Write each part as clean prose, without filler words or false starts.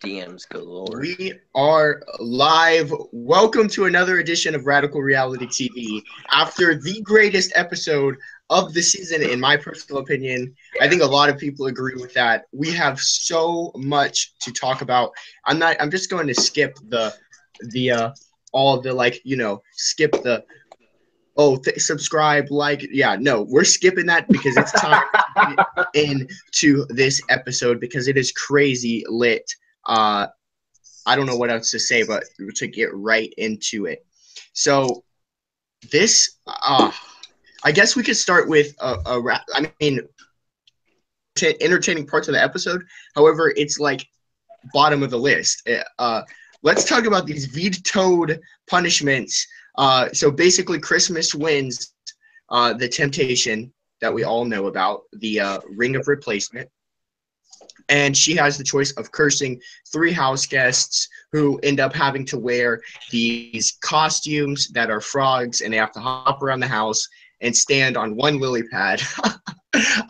DMs galore. We are live. Welcome to another edition of Radical Reality TV. After the greatest episode of the season, in my personal opinion, I think a lot of people agree with that. We have so much to talk about. I'm just going to skip all of the skip the subscribe, no, we're skipping that because it's time to get into this episode because it is crazy lit. I don't know what else to say, but to get right into it. So this, I guess we could start with entertaining parts of the episode. However, it's like bottom of the list. Let's talk about these vetoed punishments. So basically, Christmas wins the temptation that we all know about, the ring of replacement. And she has the choice of cursing 3 house guests who end up having to wear these costumes that are frogs, and they have to hop around the house and stand on one lily pad.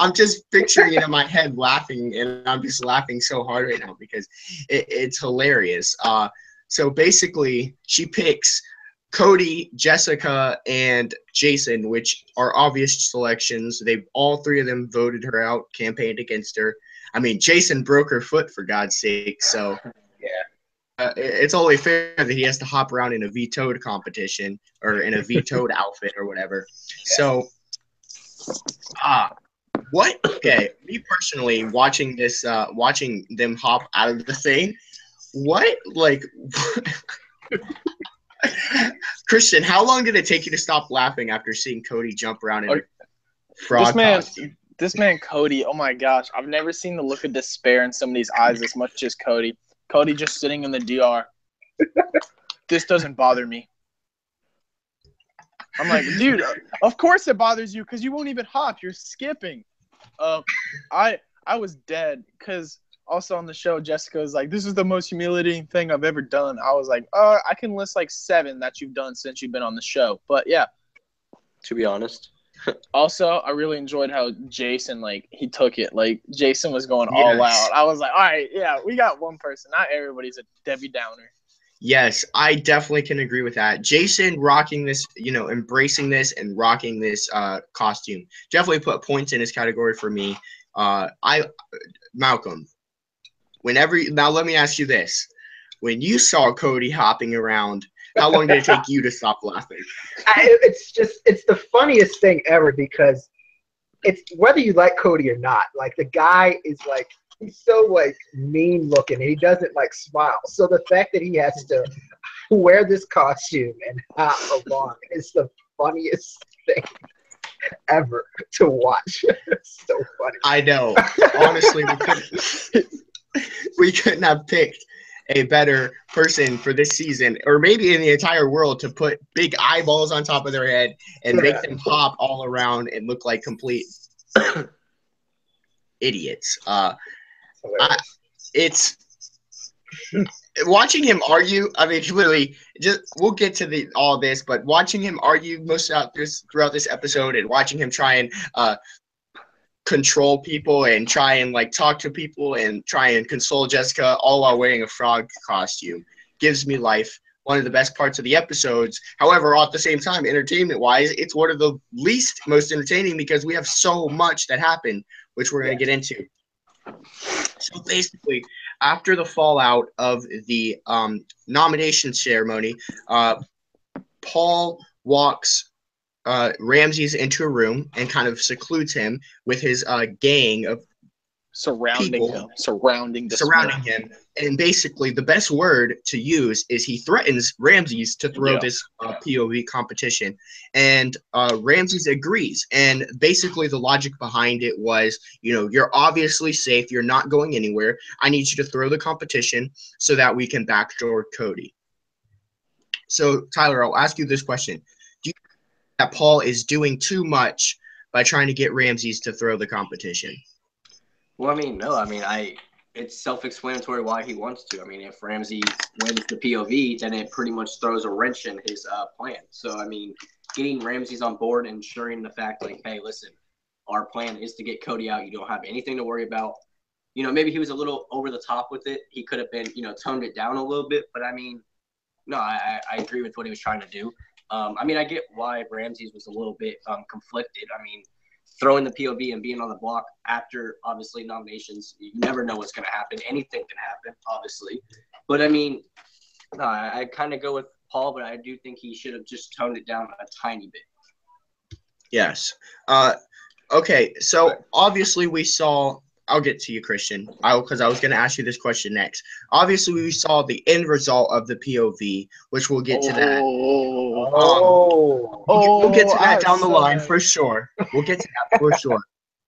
I'm just picturing it in my head laughing, and I'm just laughing so hard right now because it's hilarious. So basically, she picks Cody, Jessica, and Jason, which are obvious selections. All 3 of them voted her out, campaigned against her. I mean, Jason broke her foot, for God's sake, so yeah. It's only fair that he has to hop around in a vetoed competition or in a vetoed outfit or whatever. So, me personally, watching them hop out of the thing, Christian, how long did it take you to stop laughing after seeing Cody jump around in a frog costume? This man, Cody, oh my gosh, I've never seen the look of despair in somebody's eyes as much as Cody. Cody just sitting in the DR. This doesn't bother me. I'm like, dude, of course it bothers you because you won't even hop. You're skipping. I was dead because also on the show, Jessica was like, this is the most humiliating thing I've ever done. I was like, I can list like 7 that you've done since you've been on the show. But yeah. To be honest. Also, I really enjoyed how Jason, he took it. Jason was going all out. I was like, all right, yeah, we got one person. Not everybody's a Debbie Downer. Yes, I definitely can agree with that. Jason rocking this, embracing this and rocking this costume. Definitely put points in his category for me. Malcolm, now let me ask you this. When you saw Cody hopping around, how long did it take you to stop laughing? It's the funniest thing ever because it's whether you like Cody or not. The guy is he's so mean looking and he doesn't smile. So the fact that he has to wear this costume and hop along is the funniest thing ever to watch. It's so funny. I know. Honestly, we couldn't have picked a better person for this season, or maybe in the entire world, to put big eyeballs on top of their head and make them hop all around and look like complete idiots. It's watching him argue. I mean, literally, we'll get to all this, but watching him argue throughout this episode, and watching him try and control people and try and talk to people and try and console Jessica, all while wearing a frog costume, gives me life. One of the best parts of the episodes. However, at the same time, entertainment wise, it's one of the least most entertaining because we have so much that happened, which we're going to get into. So basically, after the fallout of the nomination ceremony, Paul walks Ramses into a room and kind of secludes him with his gang of surrounding him. And basically, the best word to use is he threatens Ramses to throw this POV competition. And Ramses agrees. And basically, the logic behind it was, you're obviously safe. You're not going anywhere. I need you to throw the competition so that we can backdoor Cody. So, Tyler, I'll ask you this question. Do you think that Paul is doing too much by trying to get Ramses to throw the competition? Well, no. It's self-explanatory why he wants to. If Ramsey wins the POV, then it pretty much throws a wrench in his plan. So, getting Ramses on board, ensuring the fact, hey, listen, our plan is to get Cody out. You don't have anything to worry about. You know, maybe he was a little over the top with it. He could have been, you know, toned it down a little bit. But I mean, no, I agree with what he was trying to do. I mean, I get why Ramses was a little bit conflicted. I mean, throwing the POV and being on the block after, obviously, nominations, you never know what's going to happen. Anything can happen, obviously. But, I mean, no, I kind of go with Paul, but I do think he should have just toned it down a tiny bit. Yes. Okay, so obviously we saw – I'll get to you, Christian, because I was going to ask you this question next. Obviously, we saw the end result of the POV, which we'll get to that. We'll get to that down the line for sure. We'll get to that for sure.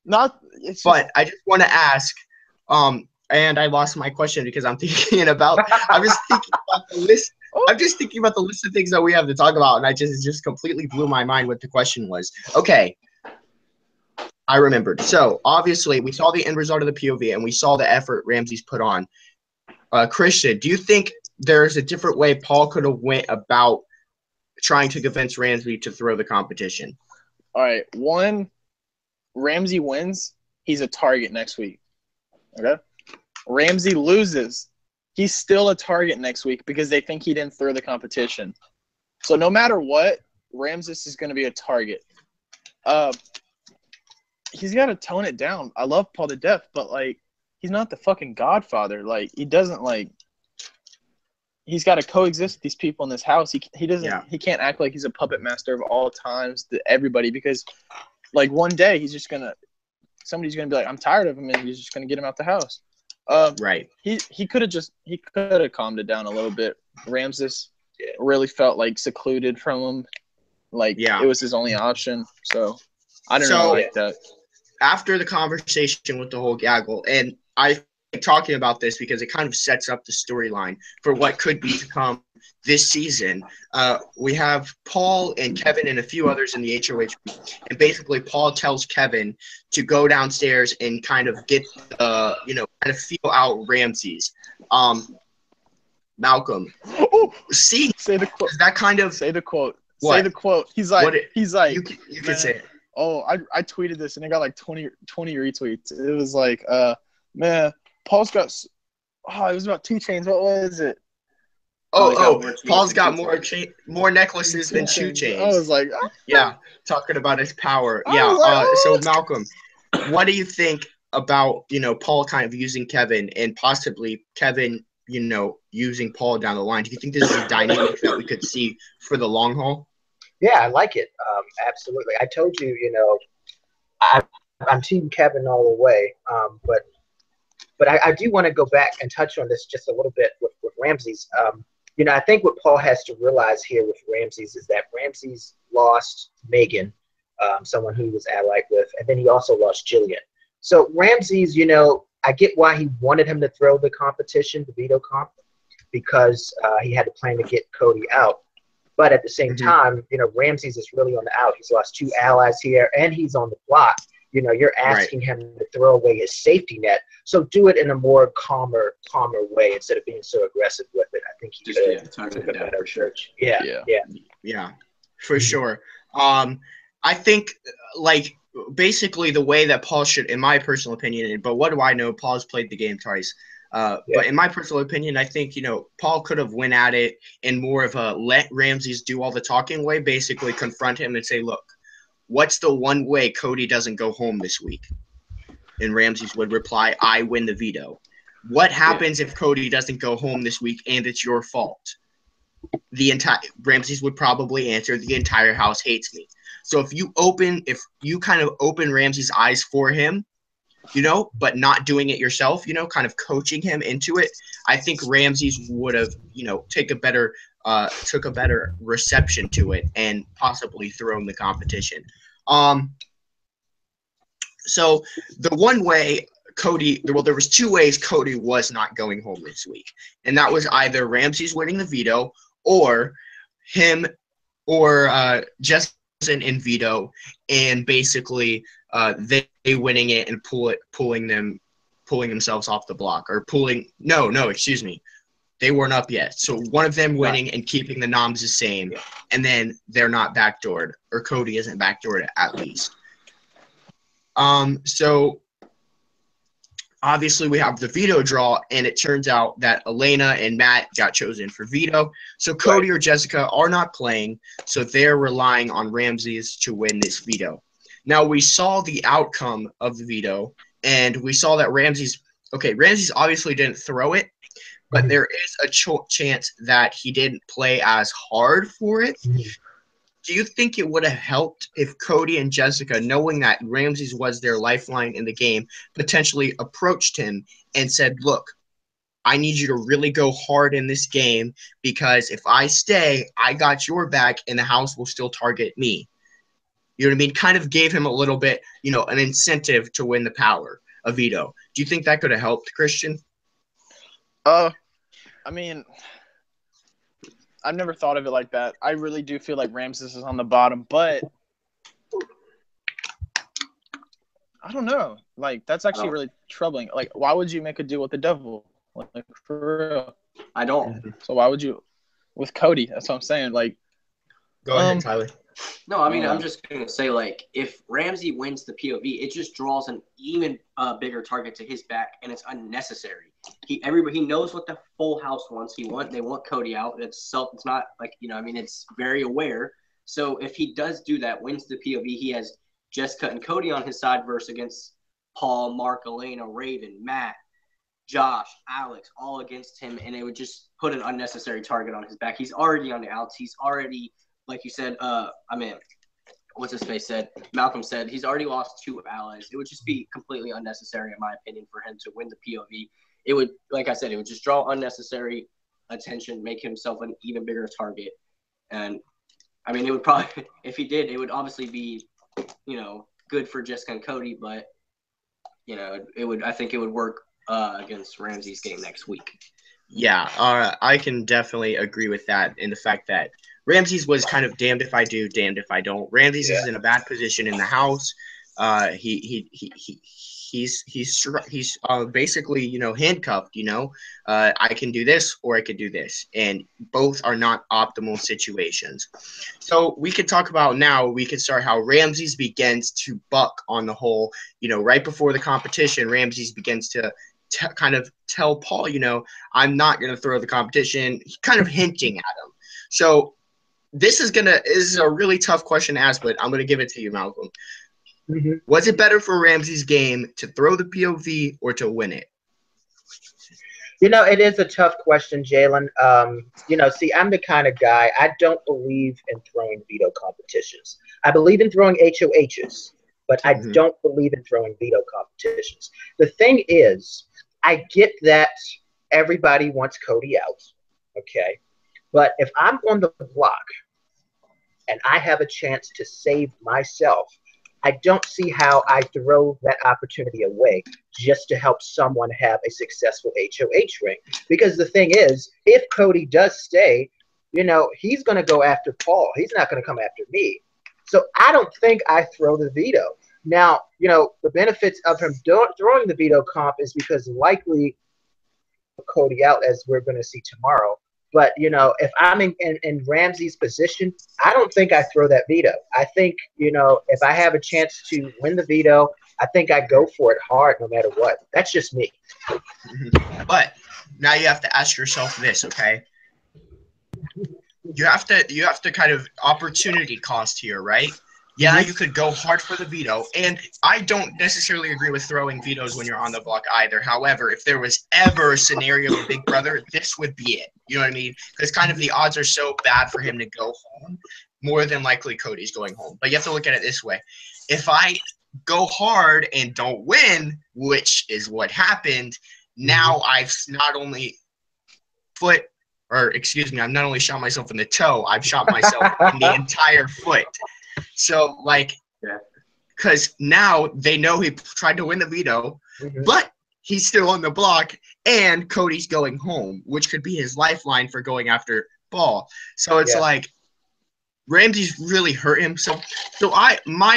But I just want to ask, and I lost my question because I'm thinking about. I'm just thinking about the list. I'm just thinking about the list of things that we have to talk about, and it just completely blew my mind what the question was. Okay. I remembered. So, obviously, we saw the end result of the POV, and we saw the effort Ramses put on. Christian, do you think there's a different way Paul could have went about trying to convince Ramsey to throw the competition? All right. One, Ramsey wins. He's a target next week. Okay? Ramsey loses. He's still a target next week because they think he didn't throw the competition. So, no matter what, Ramses is going to be a target. He's got to tone it down. I love Paul to death, but, like, he's not the fucking godfather. Like, he doesn't, like – he's got to coexist with these people in this house. He doesn't – he can't act like he's a puppet master of all times to everybody because, like, one day he's just going to – somebody's going to be like, I'm tired of him, and he's just going to get him out the house. Right. He could have calmed it down a little bit. Ramses really felt, like, secluded from him. Like, it was his only option. So, I don't know like that. After the conversation with the whole gaggle, and I like talking about this because it kind of sets up the storyline for what could be to come this season. We have Paul and Kevin and a few others in the HOH group, and basically Paul tells Kevin to go downstairs and kind of get, kind of feel out Ramses. Malcolm, say the quote. That kind of say the quote. What? Say the quote. He's like, you can say it. Oh, I tweeted this and it got like 20 retweets. It was like, man, Paul's got. Oh, it was about 2 chains. What was it? Paul's got more necklaces than 2 chains. I was like, talking about his power. So Malcolm, what do you think about Paul kind of using Kevin and possibly Kevin using Paul down the line? Do you think this is a dynamic that we could see for the long haul? Yeah, I like it. Absolutely. I told you, I'm Team Kevin all the way. But I do want to go back and touch on this just a little bit with Ramses. I think what Paul has to realize here with Ramses is that Ramses lost Megan, someone who he was allied with, and then he also lost Jillian. So Ramses, I get why he wanted him to throw the competition, the veto comp, because he had to plan to get Cody out. But at the same time, Ramses is really on the out. He's lost 2 allies here, and he's on the block. You're asking him to throw away his safety net. So do it in a more calmer way instead of being so aggressive with it. I think he took a better approach. Yeah, for sure. I think, basically the way that Paul should, in my personal opinion, but what do I know? Paul's played the game twice. But in my personal opinion, I think, Paul could have went at it in more of a let Ramses do all the talking way, basically confront him and say, look, what's the one way Cody doesn't go home this week? And Ramses would reply, I win the veto. What happens if Cody doesn't go home this week and it's your fault? Ramses would probably answer, the entire house hates me. So if you kind of open Ramses' eyes for him, but not doing it yourself, kind of coaching him into it, I think Ramses would have, took a better reception to it and possibly thrown the competition. So the one way there was 2 ways Cody was not going home this week, and that was either Ramses winning the veto or him or Justin in veto, and basically they winning it and pulling themselves off the block, or excuse me, they weren't up yet. So one of them winning and keeping the noms the same, and then they're not backdoored, or Cody isn't backdoored at least. So obviously we have the veto draw, and it turns out that Elena and Matt got chosen for veto. So Cody or Jessica are not playing, so they're relying on Ramses to win this veto. Now, we saw the outcome of the veto, and we saw that Ramses obviously didn't throw it, but there is a chance that he didn't play as hard for it. Do you think it would have helped if Cody and Jessica, knowing that Ramses was their lifeline in the game, potentially approached him and said, look, I need you to really go hard in this game, because if I stay, I got your back and the house will still target me. You know what I mean? Kind of gave him a little bit, an incentive to win the power, a veto. Do you think that could have helped, Christian? I mean, I've never thought of it like that. I really do feel like Ramses is on the bottom, but I don't know. Like, that's actually really troubling. Like, why would you make a deal with the devil? Like, for real. I don't. So why would you with Cody? That's what I'm saying. Like, go ahead, Tyler. No, I mean, I'm just going to say, like, if Ramsey wins the POV, it just draws an even bigger target to his back, and it's unnecessary. He knows what the full house wants. They want Cody out. It's not like, it's very aware. So if he does do that, wins the POV, he has Jessica and Cody on his side versus against Paul, Mark, Elena, Raven, Matt, Josh, Alex, all against him, and it would just put an unnecessary target on his back. He's already on the outs. He's already, like you said, what's his face said? Malcolm said he's already lost 2 allies. It would just be completely unnecessary, in my opinion, for him to win the POV. It would, like I said, it would just draw unnecessary attention, make himself an even bigger target. And, I mean, it would probably, if he did, it would obviously be, good for Jessica and Cody, but, I think it would work against Ramsey's game next week. Yeah, I can definitely agree with that, in the fact that Ramses was kind of damned if I do, damned if I don't. Ramses is in a bad position in the house. He's basically, handcuffed. I can do this or I could do this, and both are not optimal situations. So we could talk about now. We could start how Ramses begins to buck on the whole. Right before the competition, Ramses begins to kind of tell Paul, I'm not going to throw the competition, kind of hinting at him. So this is a really tough question to ask, but I'm going to give it to you, Malcolm. Mm-hmm. Was it better for Ramsey's game to throw the POV or to win it? It is a tough question, Jalen. See, I'm the kind of guy, I don't believe in throwing veto competitions. I believe in throwing HOHs, but I don't believe in throwing veto competitions. The thing is, I get that everybody wants Cody out, okay? But if I'm on the block and I have a chance to save myself, I don't see how I throw that opportunity away just to help someone have a successful HOH ring. Because the thing is, if Cody does stay, he's going to go after Paul. He's not going to come after me. So I don't think I throw the veto. Now, the benefits of him throwing the veto comp is because likely Cody out, as we're going to see tomorrow. But, if I'm in Ramsey's position, I don't think I throw that veto. I think, if I have a chance to win the veto, I think I go for it hard no matter what. That's just me. But now you have to ask yourself this, okay? You have to kind of opportunity cost here, right? Yeah, you could go hard for the veto, and I don't necessarily agree with throwing vetoes when you're on the block either. However, if there was ever a scenario with Big Brother, this would be it. You know what I mean? Because kind of the odds are so bad for him to go home, more than likely Cody's going home. But you have to look at it this way. If I go hard and don't win, which is what happened, now I've not only I've not only shot myself in the toe, I've shot myself in the entire foot. So, because now they know he tried to win the veto, but he's still on the block, and Cody's going home, which could be his lifeline for going after Paul. So it's like Ramsey's really hurt him. So my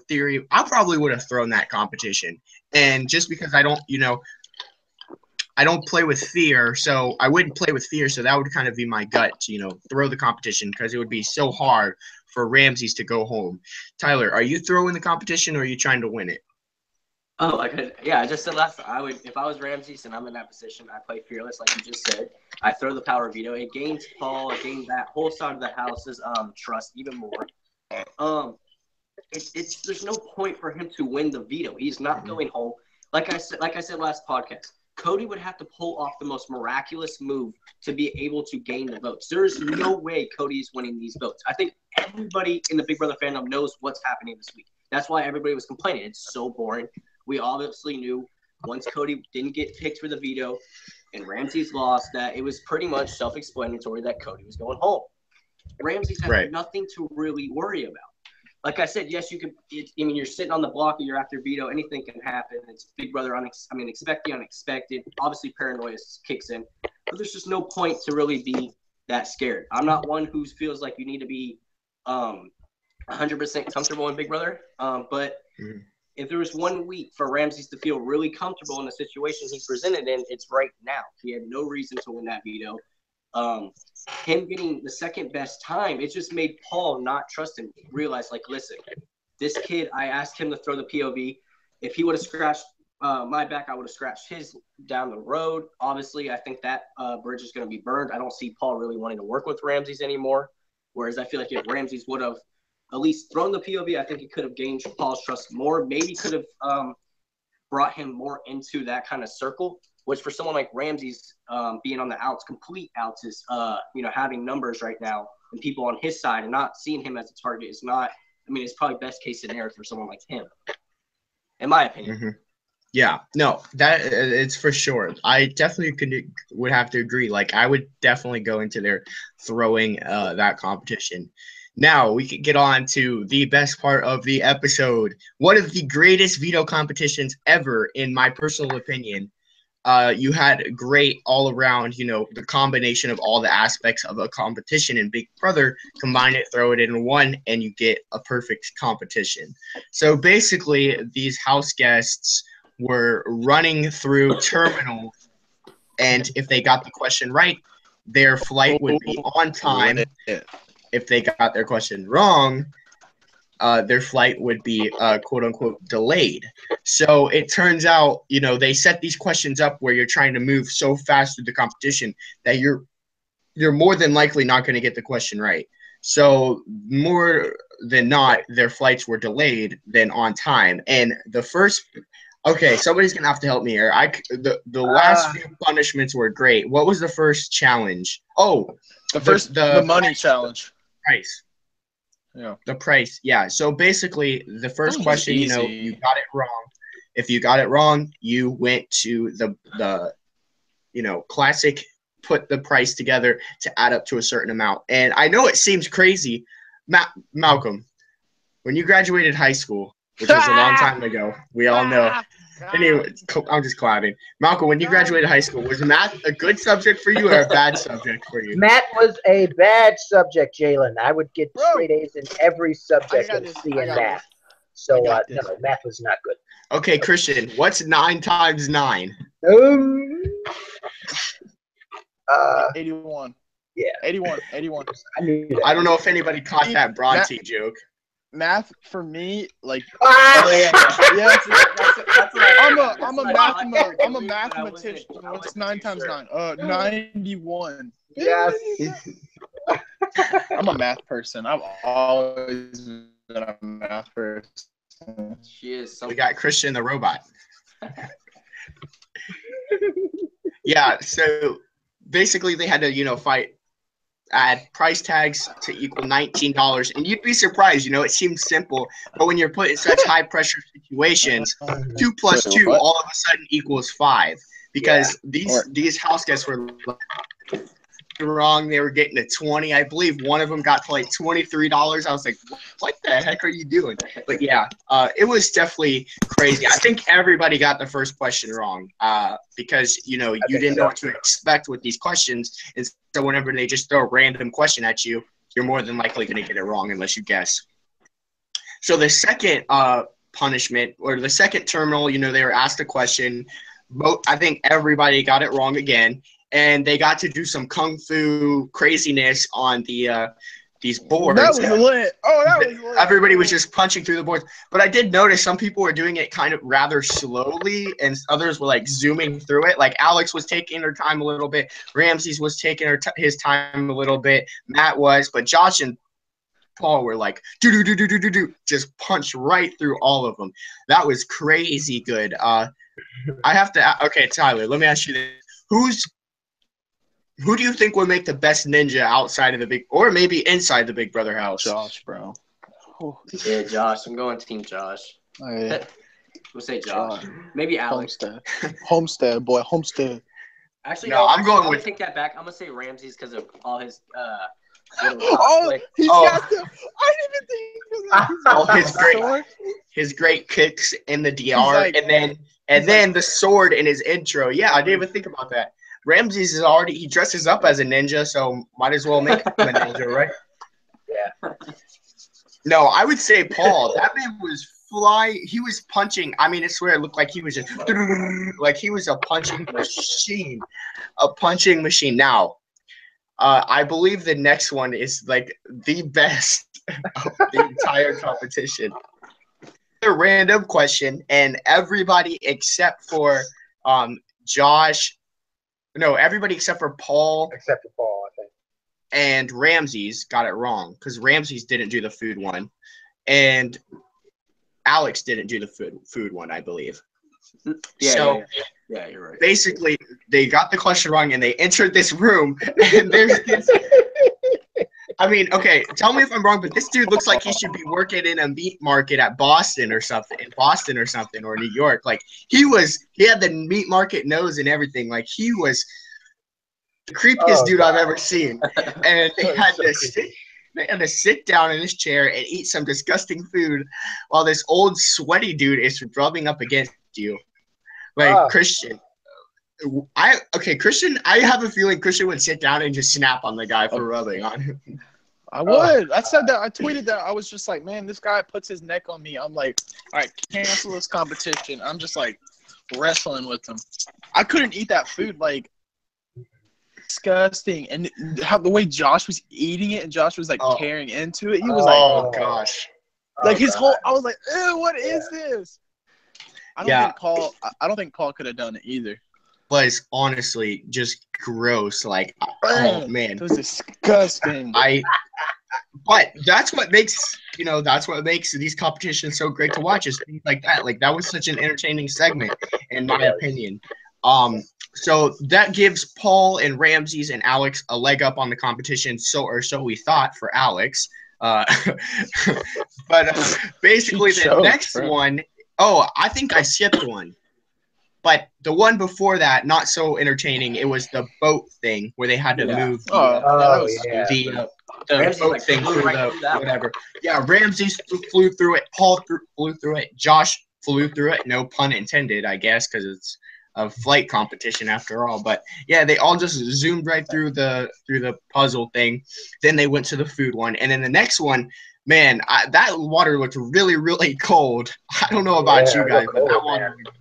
theory, I probably would have thrown that competition, and just because I don't play with fear, so I wouldn't play with fear. So that would kind of be my gut to, throw the competition, because it would be so hard for Ramses to go home. Tyler, are you throwing the competition or are you trying to win it? Oh, I just said last time, I would, if I was Ramses and I'm in that position, I play fearless, like you just said. I throw the power veto. It gains Paul, it gains that whole side of the house's trust even more. There's no point for him to win the veto. He's not going home. Like I said last podcast, Cody would have to pull off the most miraculous move to be able to gain the votes. There's no way Cody is winning these votes. I think everybody in the Big Brother fandom knows what's happening this week. That's why everybody was complaining. It's so boring. We obviously knew once Cody didn't get picked for the veto and Ramses lost that it was pretty much self-explanatory that Cody was going home. Ramses had nothing to really worry about. Like I said, yes, you could. You're sitting on the block and you're after veto. Anything can happen. It's Big Brother. Expect the unexpected. Obviously, paranoia kicks in. But there's just no point to really be that scared. I'm not one who feels like you need to be 100% comfortable in Big Brother. But if there was 1 week for Ramses to feel really comfortable in the situation he's presented in, it's right now. He had no reason to win that veto. Him getting the second best time, it just made Paul not trust him. Realize, like, listen, this kid, I asked him to throw the POV. If he would have scratched my back, I would have scratched his down the road. Obviously, I think that bridge is going to be burned. I don't see Paul really wanting to work with Ramses anymore. Whereas I feel like if Ramses would have at least thrown the POV, I think he could have gained Paul's trust more. Maybe could have brought him more into that kind of circle, which for someone like Ramses, being on the outs, complete outs, is having numbers right now and people on his side and not seeing him as a target is not. It's probably best case scenario for someone like him, in my opinion. Yeah, no, that it's for sure. I definitely would have to agree. Like, I would definitely go into there throwing that competition. Now we can get on to the best part of the episode. One of the greatest veto competitions ever, in my personal opinion. You had great all around, the combination of all the aspects of a competition in Big Brother, combine it, throw it in one, and you get a perfect competition. So basically, these house guests were running through terminals, and if they got the question right, their flight would be on time. If they got their question wrong, their flight would be quote unquote delayed. So it turns out, they set these questions up where you're trying to move so fast through the competition that you're more than likely not going to get the question right. So more than not, their flights were delayed than on time. And somebody's gonna have to help me here. The last few punishments were great. What was the first challenge? Oh, the money challenge. Price. Yeah. The price. Yeah. So basically, the first question, you got it wrong. If you got it wrong, you went to the classic, put the price together to add up to a certain amount. And I know it seems crazy, Malcolm, when you graduated high school, which was a long time ago, we all know. Anyway, I'm just clapping. Malcolm, when you graduated high school, was math a good subject for you or a bad subject for you? Math was a bad subject, Jalen. I would get straight A's in every subject and C in math. So, no, math was not good. Okay, Christian, what's 9 times 9? 81. Yeah. 81. I knew that. I don't know if anybody caught that Bronte joke. Math for me, like Yes, I'm a mathematician. What's 9 times 9? 91. Yes. I'm a math person. I've always been a math person. She is. We got Christian the robot. Yeah, so basically they had to, fight, add price tags to equal $19, and you'd be surprised. It seems simple, but when you're put in such high pressure situations, 2 plus 2 all of a sudden equals 5, because these house guests were wrong. They were getting to 20. I believe one of them got to like $23. I was like, what the heck are you doing? But yeah, it was definitely crazy. I think everybody got the first question wrong because you didn't know what to expect with these questions, and so whenever they just throw a random question at you, you're more than likely going to get it wrong unless you guess. So the second punishment, or the second terminal, they were asked a question. I think everybody got it wrong again. And they got to do some kung fu craziness on the these boards. That was lit. Oh, that was lit. Everybody was just punching through the boards. But I did notice some people were doing it kind of rather slowly, and others were like zooming through it. Like Alex was taking her time a little bit. Ramses was taking his time a little bit. Matt was, but Josh and Paul were like do, just punch right through all of them. That was crazy good. I have to. Okay, Tyler, let me ask you this: who do you think would make the best ninja outside of the big, or maybe inside the Big Brother house? Josh, bro. Yeah, Josh. I'm going Team Josh. Oh, yeah. We'll say Josh. Maybe Alex. Homestead, boy, Homestead. Actually, no, I'm going with. Take that back. I'm gonna say Ramses because of all his. He's got the. I didn't even think. His great kicks in the DR, and then the sword in his intro. Yeah, I didn't even think about that. Ramses is already. He dresses up as a ninja, so might as well make him a ninja, right? Yeah. No, I would say Paul. That man was he was punching. I mean, I swear it looked like he was just like he was a punching machine. Now, I believe the next one is like the best of the entire competition. A random question, and everybody except for Josh. No, everybody except for Paul. Except for Paul, I think. And Ramses got it wrong because Ramses didn't do the food one, and Alex didn't do the food one, I believe. Yeah, you're right. Basically, they got the question wrong, and they entered this room, and there's this. I mean, okay, tell me if I'm wrong, but this dude looks like he should be working in a meat market at Boston or something, or New York. Like he had the meat market nose and everything. Like he was the creepiest dude I've ever seen. And they had to sit down in his chair and eat some disgusting food while this old sweaty dude is rubbing up against you. Like Christian. Christian, I have a feeling Christian would sit down and just snap on the guy for rubbing on him. I would. I said that. I tweeted that. I was just like, man, this guy puts his neck on me. I'm like, all right, cancel this competition. I'm just like wrestling with him. I couldn't eat that food. Like, disgusting. And how the way Josh was eating it and Josh was like tearing into it. He was like, gosh. Like his whole, I was like, ew, what is this? I don't think Paul could have done it either. Was honestly just gross. Like, oh man, it was disgusting. But that's what makes these competitions so great to watch, is things like that. Like that was such an entertaining segment, in my opinion. So that gives Paul and Ramses and Alex a leg up on the competition. So we thought for Alex. But basically the next one. Oh, I think I skipped one. But the one before that, not so entertaining. It was the boat thing where they had to move the boat thing through the whatever. Yeah, Ramses flew through it. Paul flew through it. Josh flew through it. No pun intended, I guess, because it's a flight competition after all. But yeah, they all just zoomed right through the puzzle thing. Then they went to the food one, and then the next one. Man, that water looked really, really cold. I don't know about you guys, but that water looked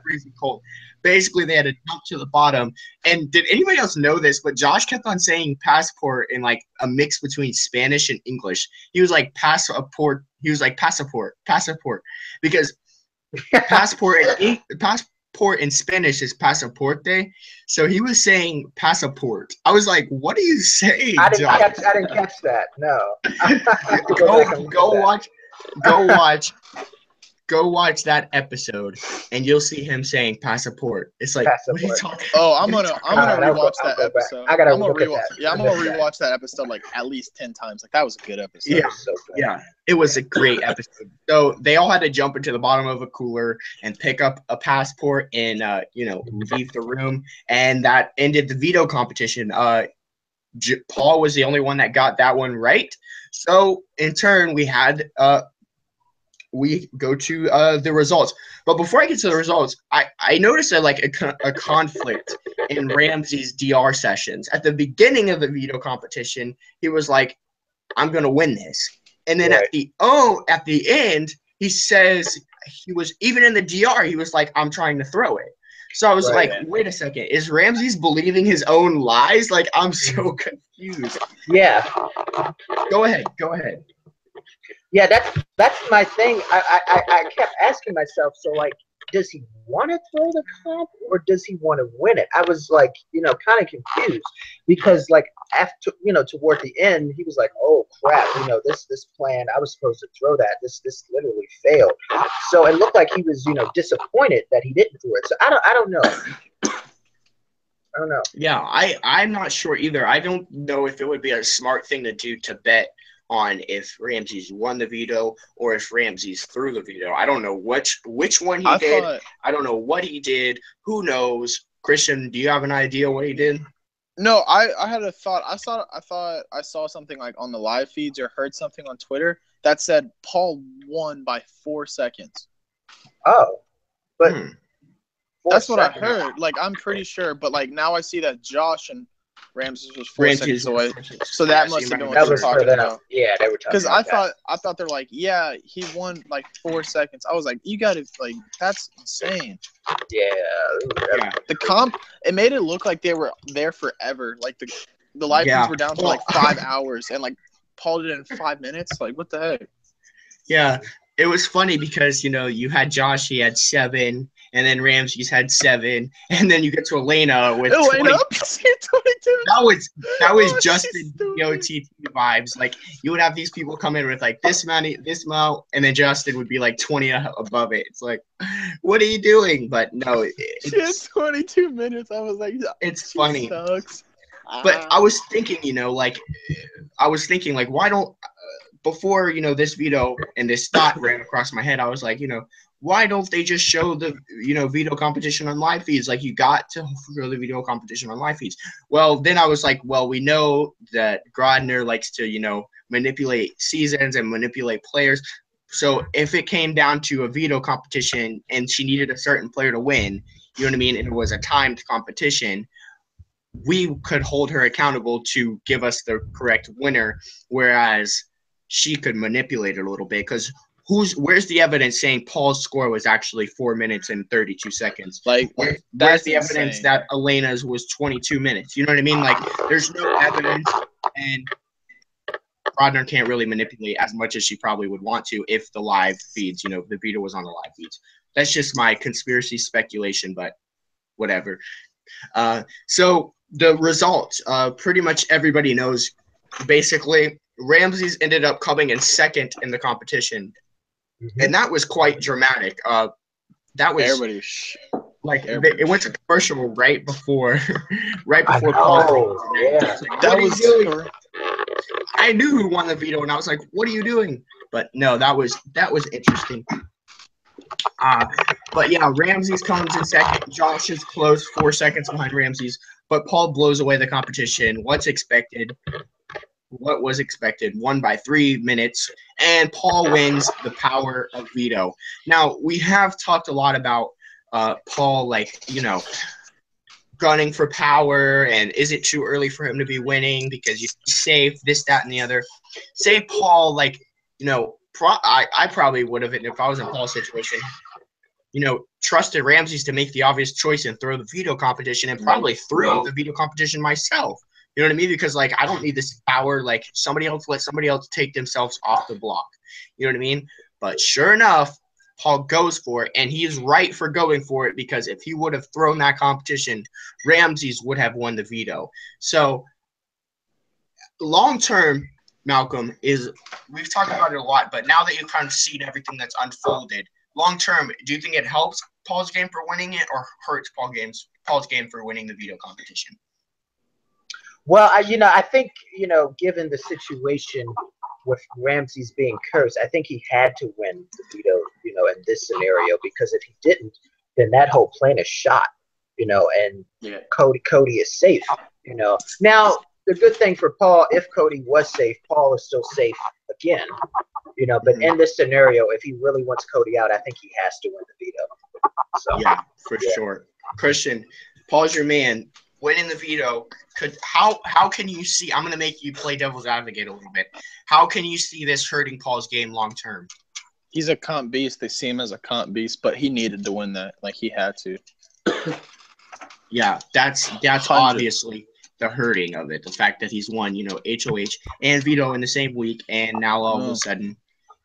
freezing cold. Basically, they had to jump to the bottom. And did anybody else know this? But Josh kept on saying passport in like a mix between Spanish and English. He was like passport. He was like passport, because passport in Spanish is pasaporte. So he was saying passport. I was like, what are you saying, I didn't catch that. No. Go watch that episode, and you'll see him saying passport. It's like, what are you talking about? Oh, I'm gonna rewatch that episode. I'm gonna rewatch that episode like at least 10 times. Like that was a good episode. Yeah, it was a great episode. So they all had to jump into the bottom of a cooler and pick up a passport and leave the room, and that ended the veto competition. Paul was the only one that got that one right. So in turn, we go to the results. But before I get to the results, I noticed a conflict in Ramsey's DR sessions. At the beginning of the veto competition, he was like, I'm going to win this. And then at the end, he says he was, even in the DR, he was like, I'm trying to throw it. So I was Right. like, wait a second, is Ramses believing his own lies? Like, I'm so confused. Yeah. Go ahead. Yeah, that's my thing. I kept asking myself, so like, does he want to throw the comp or does he want to win it? I was like, kind of confused because like after, toward the end, he was like, oh crap, this plan, I was supposed to throw that. This literally failed. So it looked like he was, disappointed that he didn't throw it. So I don't know. I don't know. Yeah, I'm not sure either. I don't know if it would be a smart thing to do to bet on if Ramses won the veto or if Ramses threw the veto. I don't know which one he did. I don't know what he did. Who knows? Christian, do you have an idea what he did? No, I had a thought. I thought I saw something like on the live feeds or heard something on Twitter that said Paul won by 4 seconds. Oh, but that's what I heard. Like, I'm pretty sure, but like now I see that Josh and Ramses was 4 seconds away. So that must have been what they were talking about. Yeah, they were talking about because I thought they're like, yeah, he won like 4 seconds. I was like, you got to like, that's insane. Yeah. The comp, it made it look like they were there forever. Like the live feeds were down for like 5 hours, and like Paul did it in 5 minutes. Like, what the heck? Yeah, it was funny because you had Josh, he had 7. And then Ramses had 7, and then you get to Elena with 20. 22. That was Justin OTT vibes. Like, you would have these people come in with like this amount, and then Justin would be like 20 above it. It's like, what are you doing? But no, she had 22 minutes. I was like, it's funny. Sucks. But I was thinking, why don't before this veto and this thought ran across my head, I was like, why don't they just show the veto competition on live feeds? Like, you got to show the veto competition on live feeds. Well, then I was like, well, we know that Grodner likes to manipulate seasons and manipulate players. So if it came down to a veto competition and she needed a certain player to win, you know what I mean, and it was a timed competition, we could hold her accountable to give us the correct winner, whereas she could manipulate it a little bit because where's the evidence saying Paul's score was actually 4 minutes and 32 seconds? Like, where's the evidence that Elena's was 22 minutes? You know what I mean? Like, there's no evidence, and Rodner can't really manipulate as much as she probably would want to if the live feeds, the veto was on the live feeds. That's just my conspiracy speculation, but whatever. So the results, pretty much everybody knows. Basically, Ramses ended up coming in second in the competition. And that was quite dramatic. That was everybody it went to commercial right before Paul. Yeah, that was. I knew who won the veto, and I was like, "What are you doing?" But no, that was interesting. But yeah, Ramses comes in second. Josh is close, 4 seconds behind Ramses, but Paul blows away the competition. What was expected, won by 3 minutes, and Paul wins the power of veto. Now, we have talked a lot about Paul, gunning for power, and is it too early for him to be winning because he's safe, this, that, and the other. Say Paul, I probably would have, if I was in Paul's situation, trusted Ramses to make the obvious choice and throw the veto competition, and probably threw the veto competition myself. You know what I mean? Because I don't need this power. Let somebody else take themselves off the block. You know what I mean? But sure enough, Paul goes for it, and he is right for going for it because if he would have thrown that competition, Ramses would have won the veto. So long term, Malcolm, we've talked about it a lot, but now that you've kind of seen everything that's unfolded, long term, do you think it helps Paul's game for winning it or hurts Paul's game for winning the veto competition? Well, I think, given the situation with Ramses being cursed, I think he had to win the veto, in this scenario, because if he didn't, then that whole plan is shot, and Cody is safe, Now, the good thing for Paul, if Cody was safe, Paul is still safe again, but in this scenario, if he really wants Cody out, I think he has to win the veto. So, yeah, for sure. Christian, Paul's your man. Winning the veto how can you see? I'm gonna make you play devil's advocate a little bit. How can you see this hurting Paul's game long term? He's a comp beast. They see him as a comp beast, but he needed to win that. He had to. Yeah, that's 100. obviously the hurting of it. The fact that he's won, HOH and veto in the same week, and now all of a sudden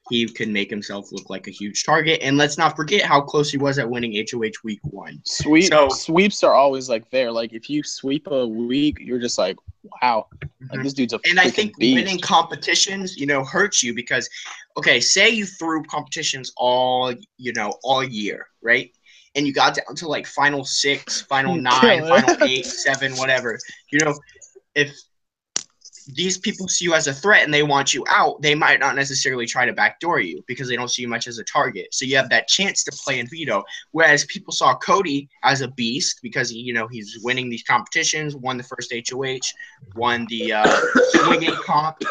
he can make himself look like a huge target. And let's not forget how close he was at winning HOH week 1. Sweeps are always like there. Like if you sweep a week, you're just like, wow, like this dude's a and I think beast. winning competitions, hurts you because, okay, say you threw competitions all year, right? And you got down to like final 6, final 9, final 8, 7, whatever. If these people see you as a threat and they want you out, they might not necessarily try to backdoor you because they don't see you much as a target. So you have that chance to play in veto. Whereas people saw Cody as a beast because he's winning these competitions, won the first HOH, won the swinging comp.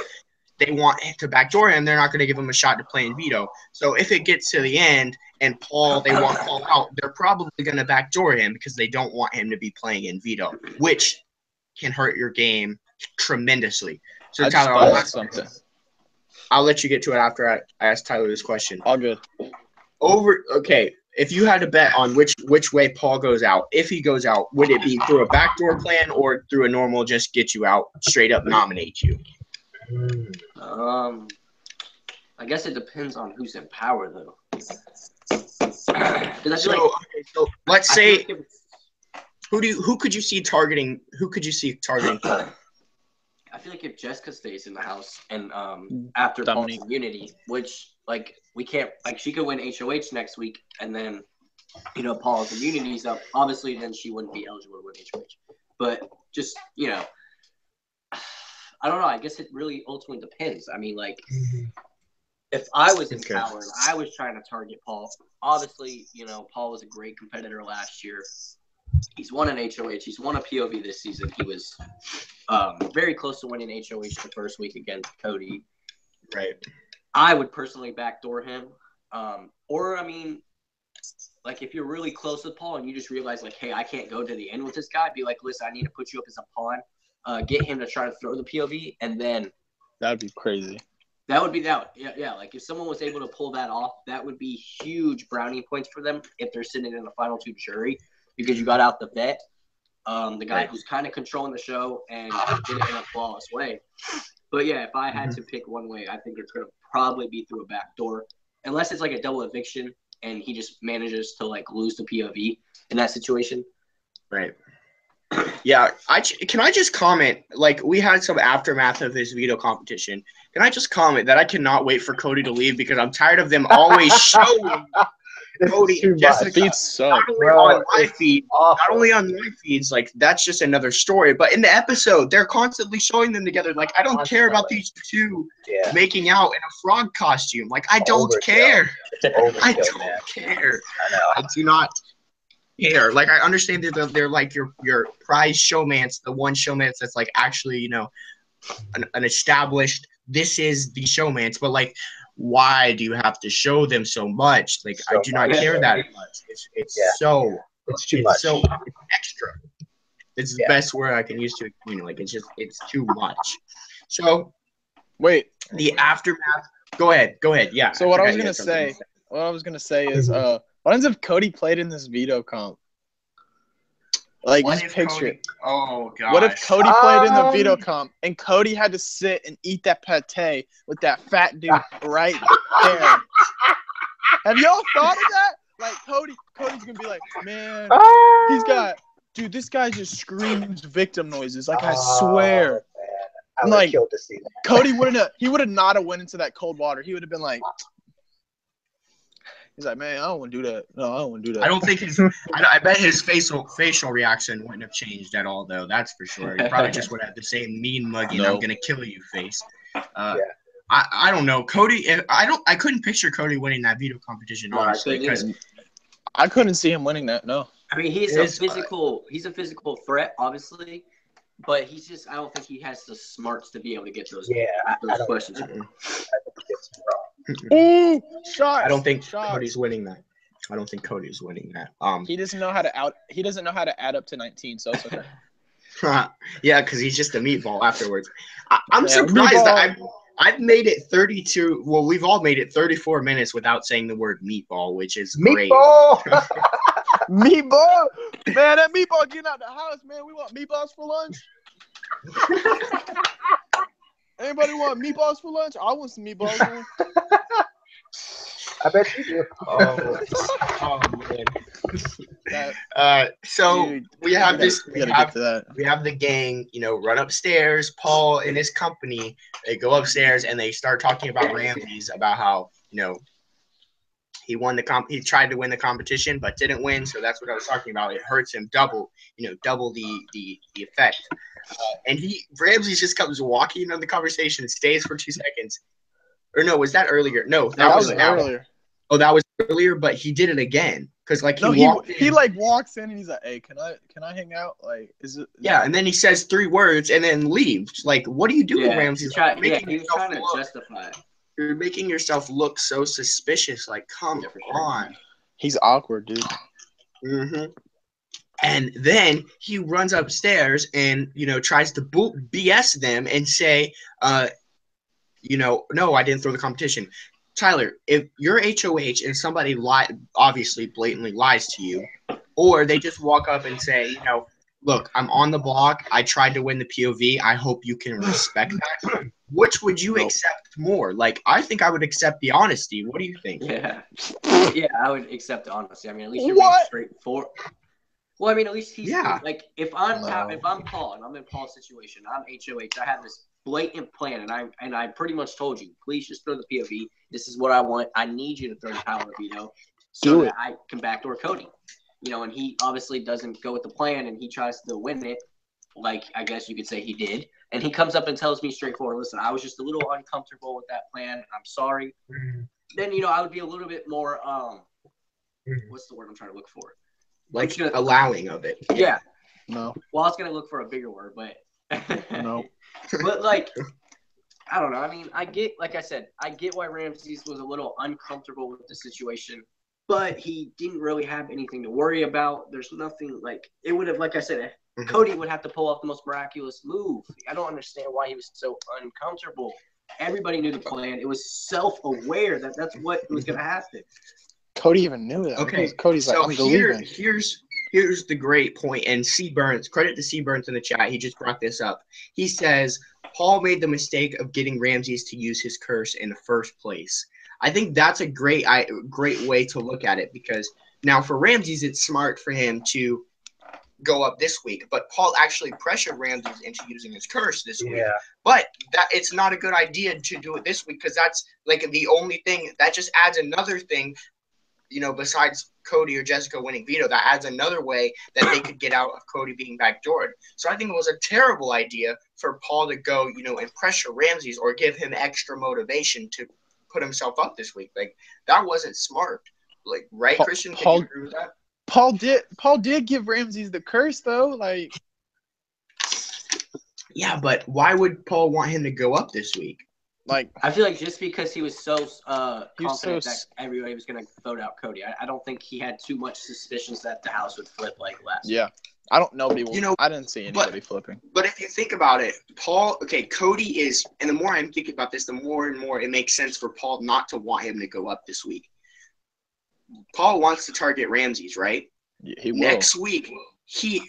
They want to backdoor him. They're not going to give him a shot to play in veto. So if it gets to the end and they want Paul out, they're probably going to backdoor him because they don't want him to be playing in veto, which can hurt your game tremendously. So Tyler, I'll let you get to it after I ask Tyler this question. All good. Okay, if you had to bet on which way Paul goes out, if he goes out, would it be through a backdoor plan or through a normal just get you out, straight up nominate you? I guess it depends on who's in power, though. So let's say who could you see targeting? Who could you see targeting Paul? I feel like if Jessica stays in the house and after Paul's immunity, which we can't she could win HOH next week and then Paul's immunity's up. Obviously, then she wouldn't be eligible to win HOH. But just I don't know. I guess it really ultimately depends. I mean, if I was in power and I was trying to target Paul, obviously, Paul was a great competitor last year. He's won an HOH. He's won a POV this season. He was very close to winning HOH the first week against Cody. Right. I would personally backdoor him. If you're really close with Paul and you just realize, hey, I can't go to the end with this guy, be like, listen, I need to put you up as a pawn. Get him to try to throw the POV, and then that'd be crazy. That would be that. Yeah. If someone was able to pull that off, that would be huge brownie points for them if they're sitting in the final 2 jury because you got out the vet, the guy who's kind of controlling the show and did it in a flawless way. But yeah, if I had to pick one way, I think it's going to probably be through a back door, unless it's a double eviction and he just manages to lose the POV in that situation. Right. Yeah, can I just comment? We had some aftermath of his veto competition. Can I just comment that I cannot wait for Cody to leave because I'm tired of them always showing Cody and Jessica. Not only on my feeds, that's just another story. But in the episode, they're constantly showing them together. I don't care about these two making out in a frog costume. I don't care. I don't care. I do not care. I understand that they're your prize showmance, the one showmance that's actually an established. This is the showmance, but why do you have to show them so much? I do not care that much. It's too much. So it's extra. It's the best word I can use to explain it. It's too much. So wait, the aftermath. Go ahead. Yeah. So what I was gonna say is what happens if Cody played in this veto comp? Just picture it. Oh, God. What if Cody played in the veto comp and Cody had to sit and eat that pate with that fat dude right there? Have y'all thought of that? Cody's going to be like, man, this guy just screams victim noises. I swear. I would have killed to see that. Cody would have not have went into that cold water. He would have been like, he's like, man, I don't want to do that. No, I don't want to do that. I don't think I bet his facial reaction wouldn't have changed at all, though. That's for sure. He probably just would have the same mean muggy, I'm gonna kill you face. I don't know, Cody. I couldn't picture Cody winning that veto competition honestly because I couldn't see him winning that. No. I mean, he's a physical threat, obviously, but I don't think he has the smarts to be able to get those questions. Ooh, shot! I don't think Cody's winning that. He doesn't know how to add up to 19, so it's okay. Yeah, because he's just a meatball afterwards. I'm surprised that I've made it 32. Well, we've all made it 34 minutes without saying the word meatball, which is great. Meatball. Meatball, man, that meatball getting out the house, man. We want meatballs for lunch. Anybody want meatballs for lunch? I want some meatballs, man. I bet you do. Oh man. So Dude, we have this. We gotta get to that. We have the gang, run upstairs. Paul and his company, they go upstairs and they start talking about Ramses, about how, he won he tried to win the competition but didn't win. So that's what I was talking about. It hurts him double the effect. And Ramses just comes walking into the conversation, stays for 2 seconds. Or no, was that earlier? No, That was earlier. Oh, that was earlier, but he did it again. Because he like walks in and he's like, "Hey, can I hang out? Like, is it?" Yeah, and then he says 3 words and then leaves. Like, what are you doing, Ramses? He was trying to justify it. You're making yourself look so suspicious. Like, come on. He's awkward, dude. Mm-hmm. And then he runs upstairs and tries to BS them and say, no, I didn't throw the competition. Tyler, if you're HOH and somebody obviously blatantly lies to you, or they just walk up and say, look, I'm on the block. I tried to win the POV. I hope you can respect that. Which would you accept more? Like, I think I would accept the honesty. What do you think? Yeah, I would accept the honesty. I mean, at least you're being straightforward. Well, I mean, at least he's like, if I'm Paul and I'm in Paul's situation, I'm HOH. I have this blatant plan, and I pretty much told you, please just throw the POV. This is what I want. I need you to throw the power veto so that I can backdoor Cody. And he obviously doesn't go with the plan, and he tries to win it, like I guess you could say he did. And he comes up and tells me straightforward, listen, I was just a little uncomfortable with that plan. I'm sorry. Mm-hmm. Then, I would be a little bit more, what's the word I'm trying to look for? Like allowing of it. Yeah. No. Well, I was going to look for a bigger word, but. No. But, like, I don't know. I mean, I get why Ramses was a little uncomfortable with the situation, but he didn't really have anything to worry about. There's nothing, like, it would have, like I said, Cody would have to pull off the most miraculous move. I don't understand why he was so uncomfortable. Everybody knew the plan. It was self-aware that that's what was going to happen. Cody even knew that. Okay, Cody's so like, I'm leaving. Here's the great point. And C. Burns, credit to C. Burns in the chat. He just brought this up. He says, Paul made the mistake of getting Ramses to use his curse in the first place. I think that's a great way to look at it, because now for Ramses, it's smart for him to go up this week, but Paul actually pressured Ramses into using his curse this week. But it's not a good idea to do it this week, because that's like the only thing that just adds another thing, besides Cody or Jessica winning veto, that adds another way that they could get out of Cody being backdoored. So I think it was a terrible idea for Paul to go, and pressure Ramses or give him extra motivation to put himself up this week. Like, that wasn't smart. Like, right, Christian? Can you agree with that? Paul did give Ramses the curse, though. Like, yeah, but why would Paul want him to go up this week? Like, I feel like just because he was so confident that everybody was going to vote out Cody, I don't think he had too much suspicions that the house would flip like last. Yeah, I don't. Nobody. I didn't see anybody flipping. But if you think about it, Cody is, and the more I'm thinking about this, the more and more it makes sense for Paul not to want him to go up this week. Paul wants to target Ramses, right? Yeah, he will. Next week, he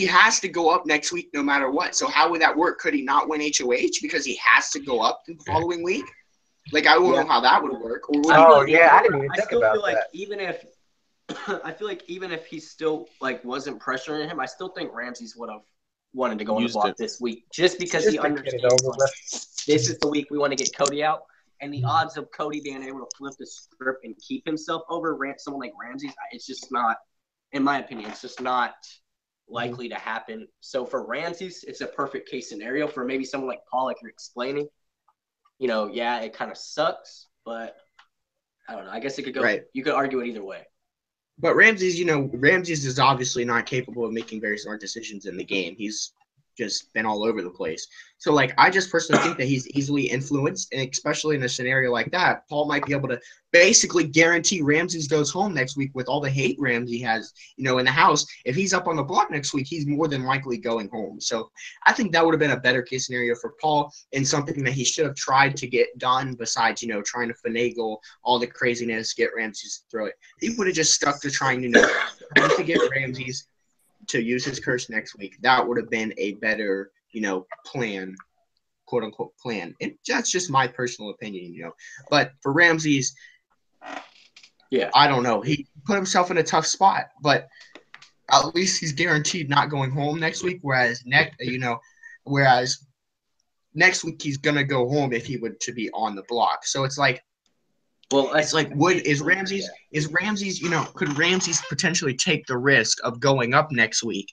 has to go up next week no matter what. So how would that work? Could he not win HOH because he has to go up the following week? Like, I don't know how that would work. Or I didn't even think about that. I feel like even if he still wasn't pressuring him, I still think Ramses would have wanted to go on the block this week, just because he understands this is the week we want to get Cody out. And the odds of Cody being able to flip the script and keep himself over someone like Ramses, it's just not, in my opinion, it's just not likely to happen. So for Ramses, it's a perfect case scenario. For maybe someone like Paul, like you're explaining, it kind of sucks, but I don't know. I guess it could go. Right. You could argue it either way. But Ramses, Ramses is obviously not capable of making very smart decisions in the game. He's just been all over the place. So, like, I just personally think that he's easily influenced, and especially in a scenario like that, Paul might be able to basically guarantee Ramses goes home next week with all the hate Ramsey has, in the house. If he's up on the block next week, he's more than likely going home. So I think that would have been a better case scenario for Paul, and something that he should have tried to get done besides, trying to finagle all the craziness, get Ramses to throw it. He would have just stuck to trying, to get Ramses to use his curse next week. That would have been a better, plan, quote unquote plan. And that's just my personal opinion, But for Ramses, yeah, I don't know. He put himself in a tough spot, but at least he's guaranteed not going home next week. Whereas next week he's gonna go home if he would to be on the block. So it's like, could Ramses potentially take the risk of going up next week,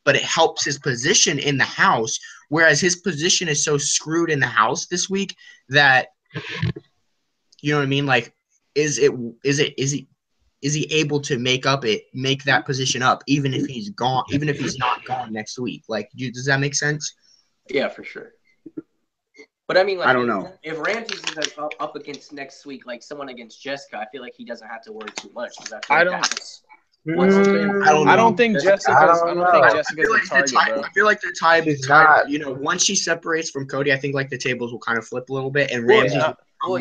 but it helps his position in the house, whereas his position is so screwed in the house this week that, you know what I mean? Like, is he able to make that position up, even if he's gone, even if he's not gone next week? Like, does that make sense? Yeah, for sure. But I mean, like, I don't know. If Ramses is like up against next week, like someone against Jessica, I feel like he doesn't have to worry too much. I don't think Jessica's a target, bro. I feel like the tie, once she separates from Cody, I think like the tables will kind of flip a little bit, and Ramses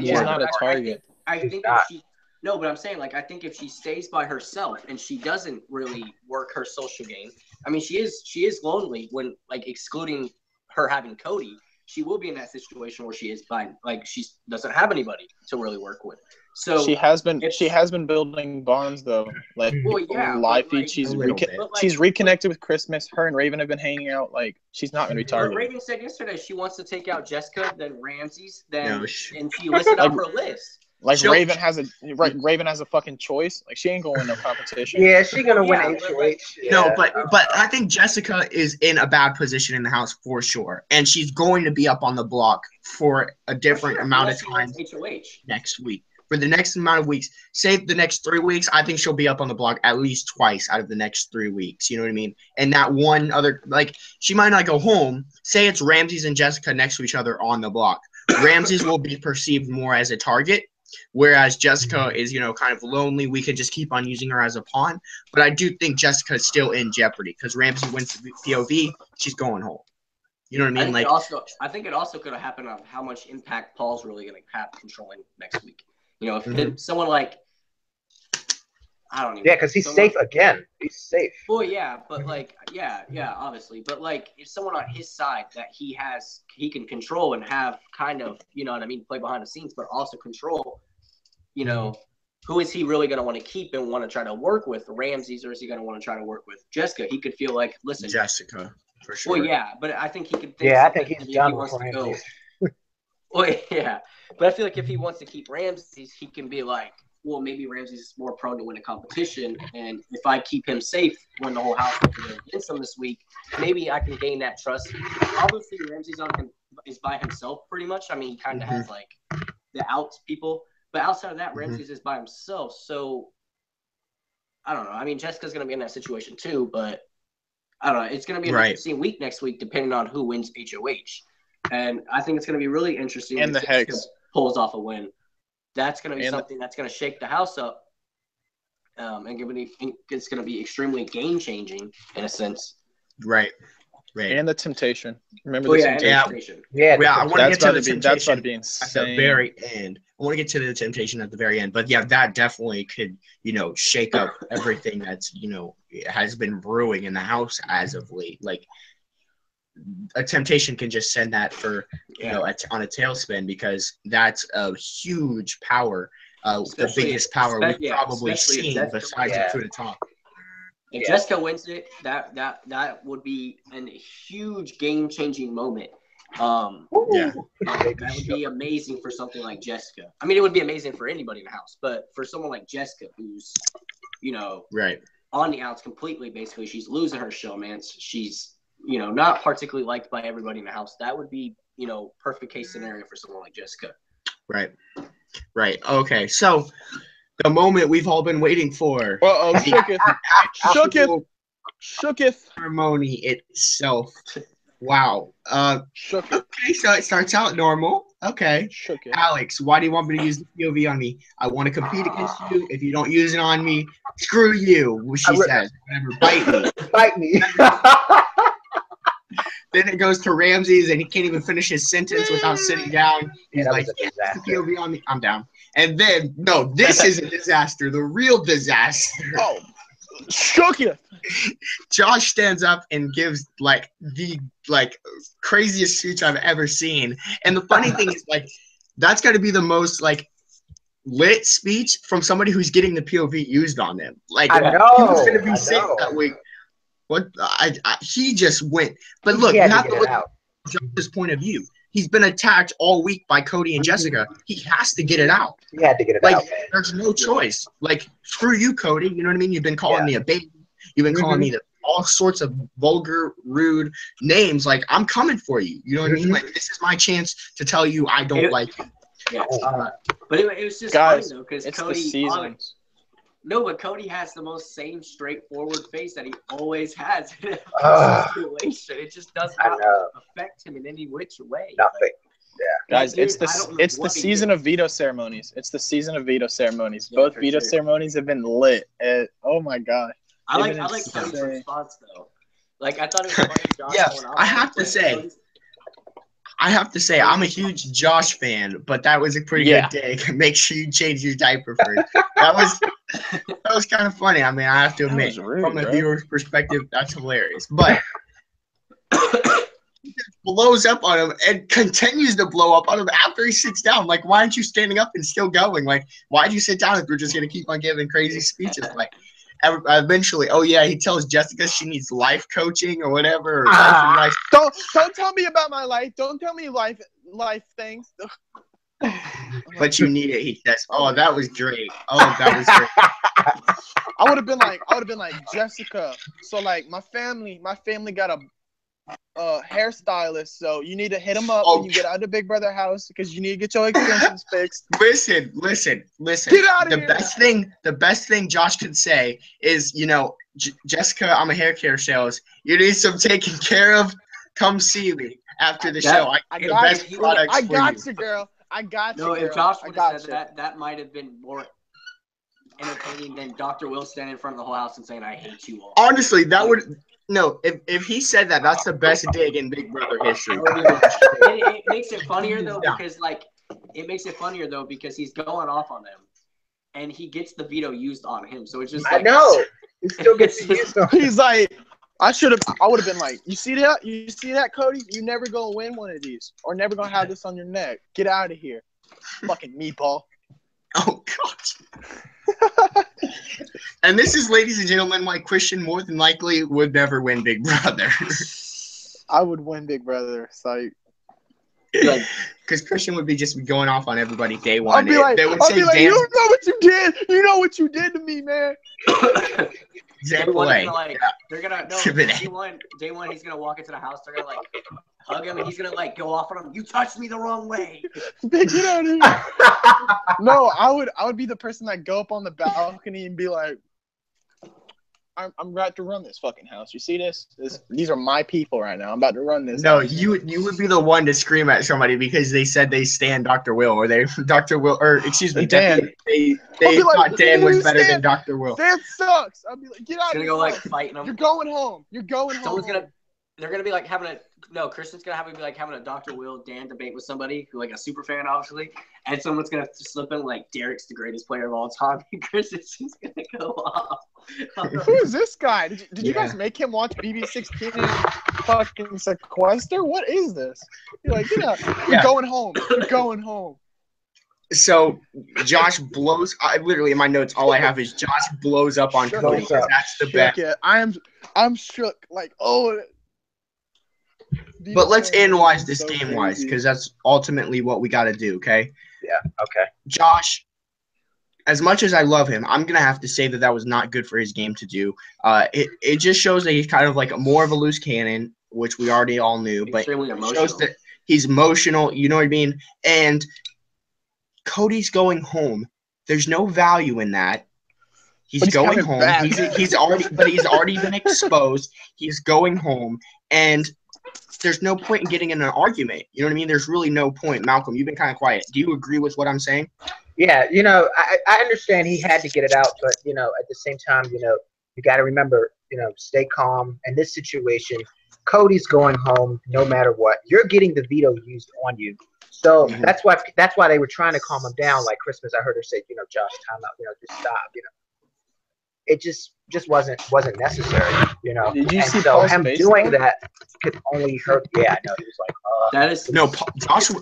she's not a target. I think if she no, but I'm saying, like, I think if she stays by herself and she doesn't really work her social game, I mean, she is lonely when, like, excluding her having Cody. She will be in that situation where she is by, like, she doesn't have anybody to really work with. So she has been building bonds though. Like, live feed, she's reconnected with Christmas. Her and Raven have been hanging out. Like, she's not going to be targeted. Raven said yesterday she wants to take out Jessica, then Ramses, and she listed out her list. Like, Raven has a fucking choice. Like, she ain't going to win no competition. Yeah, she's gonna win HOH. No, but I think Jessica is in a bad position in the house for sure, and she's going to be up on the block for a different amount of time next week. For the next amount of weeks, say the next 3 weeks, I think she'll be up on the block at least twice out of the next 3 weeks. You know what I mean? And that one other, like, she might not go home. Say it's Ramses and Jessica next to each other on the block. Ramses will be perceived more as a target, whereas Jessica is, kind of lonely. We could just keep on using her as a pawn. But I do think Jessica is still in jeopardy because Ramses wins the POV. She's going home. You know what I mean? I think it also could have happened on how much impact Paul's really going to have controlling next week. If someone like, I don't even. Yeah, because he's safe again. He's safe. Well, yeah, but like, yeah, obviously, but like, if someone on his side that he can control and have kind of, play behind the scenes, but also control, who is he really going to want to keep and want to try to work with, Ramses, or is he going to want to try to work with Jessica? He could feel like, listen, Jessica, for sure. Well, yeah, but I think he could think. Yeah, I think he's done with Ramses. Well, yeah, but I feel like if he wants to keep Ramses, he can be like, well, maybe Ramses is more prone to win a competition, and if I keep him safe when the whole house is against him this week, maybe I can gain that trust. Obviously, Ramses is by himself pretty much. I mean, he kind of has like the outs people, but outside of that, Ramses is by himself. So I don't know. I mean, Jessica's going to be in that situation too, but I don't know. It's going to be an interesting week next week, depending on who wins HOH. And I think it's going to be really interesting and if the Hex pulls off a win. That's going to be something that's going to shake the house up, and it's going to be extremely game-changing in a sense. Right. And the temptation. Remember the temptation. Yeah. I want to get to the temptation. That's about to be insane. At the very end. I want to get to the temptation at the very end. But, yeah, that definitely could, shake up everything that's, has been brewing in the house as of late. Like, a temptation can just send that for on a tailspin, because that's a huge power, the biggest power we've probably seen besides the Coup d'etat. If Jessica wins it, that would be a huge game-changing moment. That would be amazing for something like Jessica. I mean, it would be amazing for anybody in the house, but for someone like Jessica, who's on the outs completely, basically, she's losing her showmance. She's not particularly liked by everybody in the house. That would be, perfect case scenario for someone like Jessica. Right. Okay. So the moment we've all been waiting for. Shook it. Shooketh. Ceremony itself. Wow. Shooketh. Okay, so it starts out normal. Okay. Shooketh. Alex, why do you want me to use the POV on me? I want to compete against you. If you don't use it on me, screw you, she says. Whatever, bite me. Bite me. Then it goes to Ramses, and he can't even finish his sentence without sitting down. He's like, yeah, the POV on me. I'm down. And then, no, this is a disaster. The real disaster. Oh, Shooketh. Josh stands up and gives like the craziest speech I've ever seen. And the funny thing is, like, that's got to be the most like lit speech from somebody who's getting the POV used on them. Like, I know, he was going to be sick that week. What he just went. But look, you have to look at Josh's point of view. He's been attacked all week by Cody and Jessica. He has to get it out. He had to get it like, out. There's no choice. Like, screw you, Cody. You know what I mean? You've been calling me a baby. You've been calling me all sorts of vulgar, rude names. Like, I'm coming for you. You know what I mean? Like, this is my chance to tell you I don't like you. Yeah. But it was just guys, funny, though, because it's Cody... the seasons. No, but Cody has the most same straightforward face that he always has in every situation. It just does not affect him in any which way. Nothing. Yeah. Guys, Dude, it's the season of veto ceremonies. It's the season of veto ceremonies. Both veto ceremonies have been lit. Oh my god. I like Cody's response though. Like, I thought it was funny. Josh going off. I have to say, I'm a huge Josh fan, but that was a pretty good day. Make sure you change your diaper first. That was kind of funny. I mean, I have to admit, from a viewer's perspective, that's hilarious. But he just blows up on him and continues to blow up on him after he sits down. Like, why aren't you standing up and still going? Like, why'd you sit down if we're just gonna keep on giving crazy speeches? Like, eventually, he tells Jessica she needs life coaching or whatever. Or don't tell me about my life. Don't tell me life things. But you need it, he says. Oh, that was great. Oh, that was great. I would have been like, Jessica. So like my family got a hairstylist, so you need to hit him up when you get out of Big Brother house because you need to get your extensions fixed. Listen. Get out of here. The best thing Josh could say is, Jessica, I'm a hair care sales. You need some taken care of. Come see me after the show. I got you, girl. I got you. No, if Josh would have said that might have been more entertaining than Dr. Will standing in front of the whole house and saying, "I hate you all." Honestly, that would. No, if he said that, that's the best dig in Big Brother history. It makes it funnier though because he's going off on them, and he gets the veto used on him. So it's just like, I know he still gets used on. He's like, I would have been like, you see that, Cody? You never gonna win one of these, or never gonna have this on your neck. Get out of here, fucking meatball. Oh God. And this is, ladies and gentlemen, why Christian more than likely would never win Big Brother. I would win Big Brother. So, because Christian would be just going off on everybody day one. I'll be like, you know what you did? You know what you did to me, man. Example A. They're gonna day one. He's gonna walk into the house. They're gonna hug him, and he's gonna go off on him. You touched me the wrong way. Get out of here. No, I would be the person that go up on the balcony and be like, I'm about to run this fucking house. You see this? These are my people right now. I'm about to run this. No, house. you would be the one to scream at somebody because they said they stand Dr. Will, or Dr. Will, or excuse me, Dan. They thought Dan was better than Dr. Will. Dan sucks. I'll be like, get out of here. Gonna go fighting them. You're going home. They're gonna be Kristen's gonna have having a Dr. Will Dan debate with somebody who a super fan obviously, and someone's gonna slip in Derek's the greatest player of all time, and Kristen's just gonna go off. Who is this guy? Did you guys make him watch BB16 and fucking Sequester? What is this? You're like, you're going home. You're going home. So Josh blows. Literally in my notes, all I have is Josh blows up on Cody because that's the best. Yeah, I'm shook. But let's analyze this game-wise because that's ultimately what we got to do, okay? Yeah, okay. Josh, as much as I love him, I'm going to have to say that was not good for his game to do. It just shows that he's kind of more of a loose cannon, which we already all knew. But it shows that he's emotional, you know what I mean? And Cody's going home. There's no value in that. He's going coming home. back. He's already been exposed. He's going home, and there's no point in getting in an argument. You know what I mean? There's really no point. Malcolm, you've been kind of quiet. Do you agree with what I'm saying? Yeah, I understand he had to get it out, but at the same time, you got to remember, stay calm. In this situation, Cody's going home no matter what. You're getting the veto used on you. So that's why they were trying to calm him down. Like Christmas, I heard her say, Josh, time out, just stop, It just wasn't necessary, Did you and see so Paul's him face, doing though? that could only hurt. Yeah, no, he was like, That is No,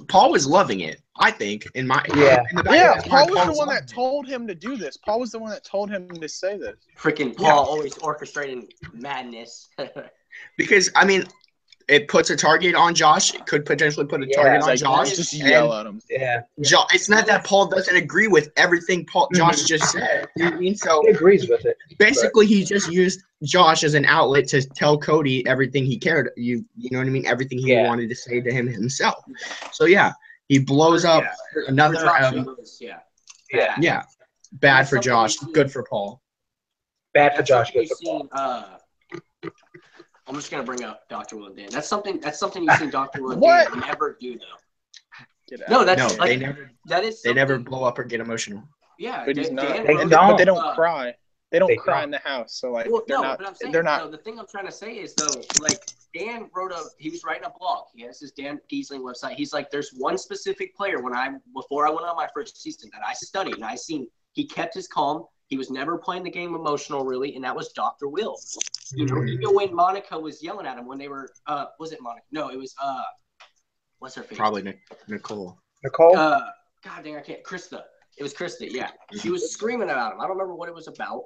Paul was loving it. I think in the back of his Paul mind, was the one loving that it. told him to do this. Paul was the one that told him to say this. freaking Paul always orchestrating madness. Because I mean, it puts a target on Josh. It could potentially put a target It's on like, Josh. just yell at him. yeah, It's not that Paul doesn't agree with everything Josh just said. You know what I mean? So he agrees with it. basically, he just used Josh as an outlet to tell Cody everything he cared. You know what I mean? Everything he wanted to say to him himself. So yeah, he blows up another. Bad for Josh. Good for Paul. Bad for Josh. Good for Paul. I'm just gonna bring up Dr. Will and Dan. That's something you've seen Dr. Will and Dan never do though. No, that's they never. That is. They never blow up or get emotional. Yeah, But they don't cry. They don't cry don't. in the house. So like, Well, they're no, not. but I'm saying, They're not. no, the thing I'm trying to say is though, like Dan he was writing a blog. He has his Dan Giesling website. He's like, there's one specific player before I went on my first season that I studied and I seen he kept his calm. He was never playing the game emotional really, and that was Dr. Will. Even when Monica was yelling at him when they were was it Monica? No, it was what's her face? Probably Nicole. God dang, I can't. Krista. It was Krista. Yeah, she was screaming about him. I don't remember what it was about,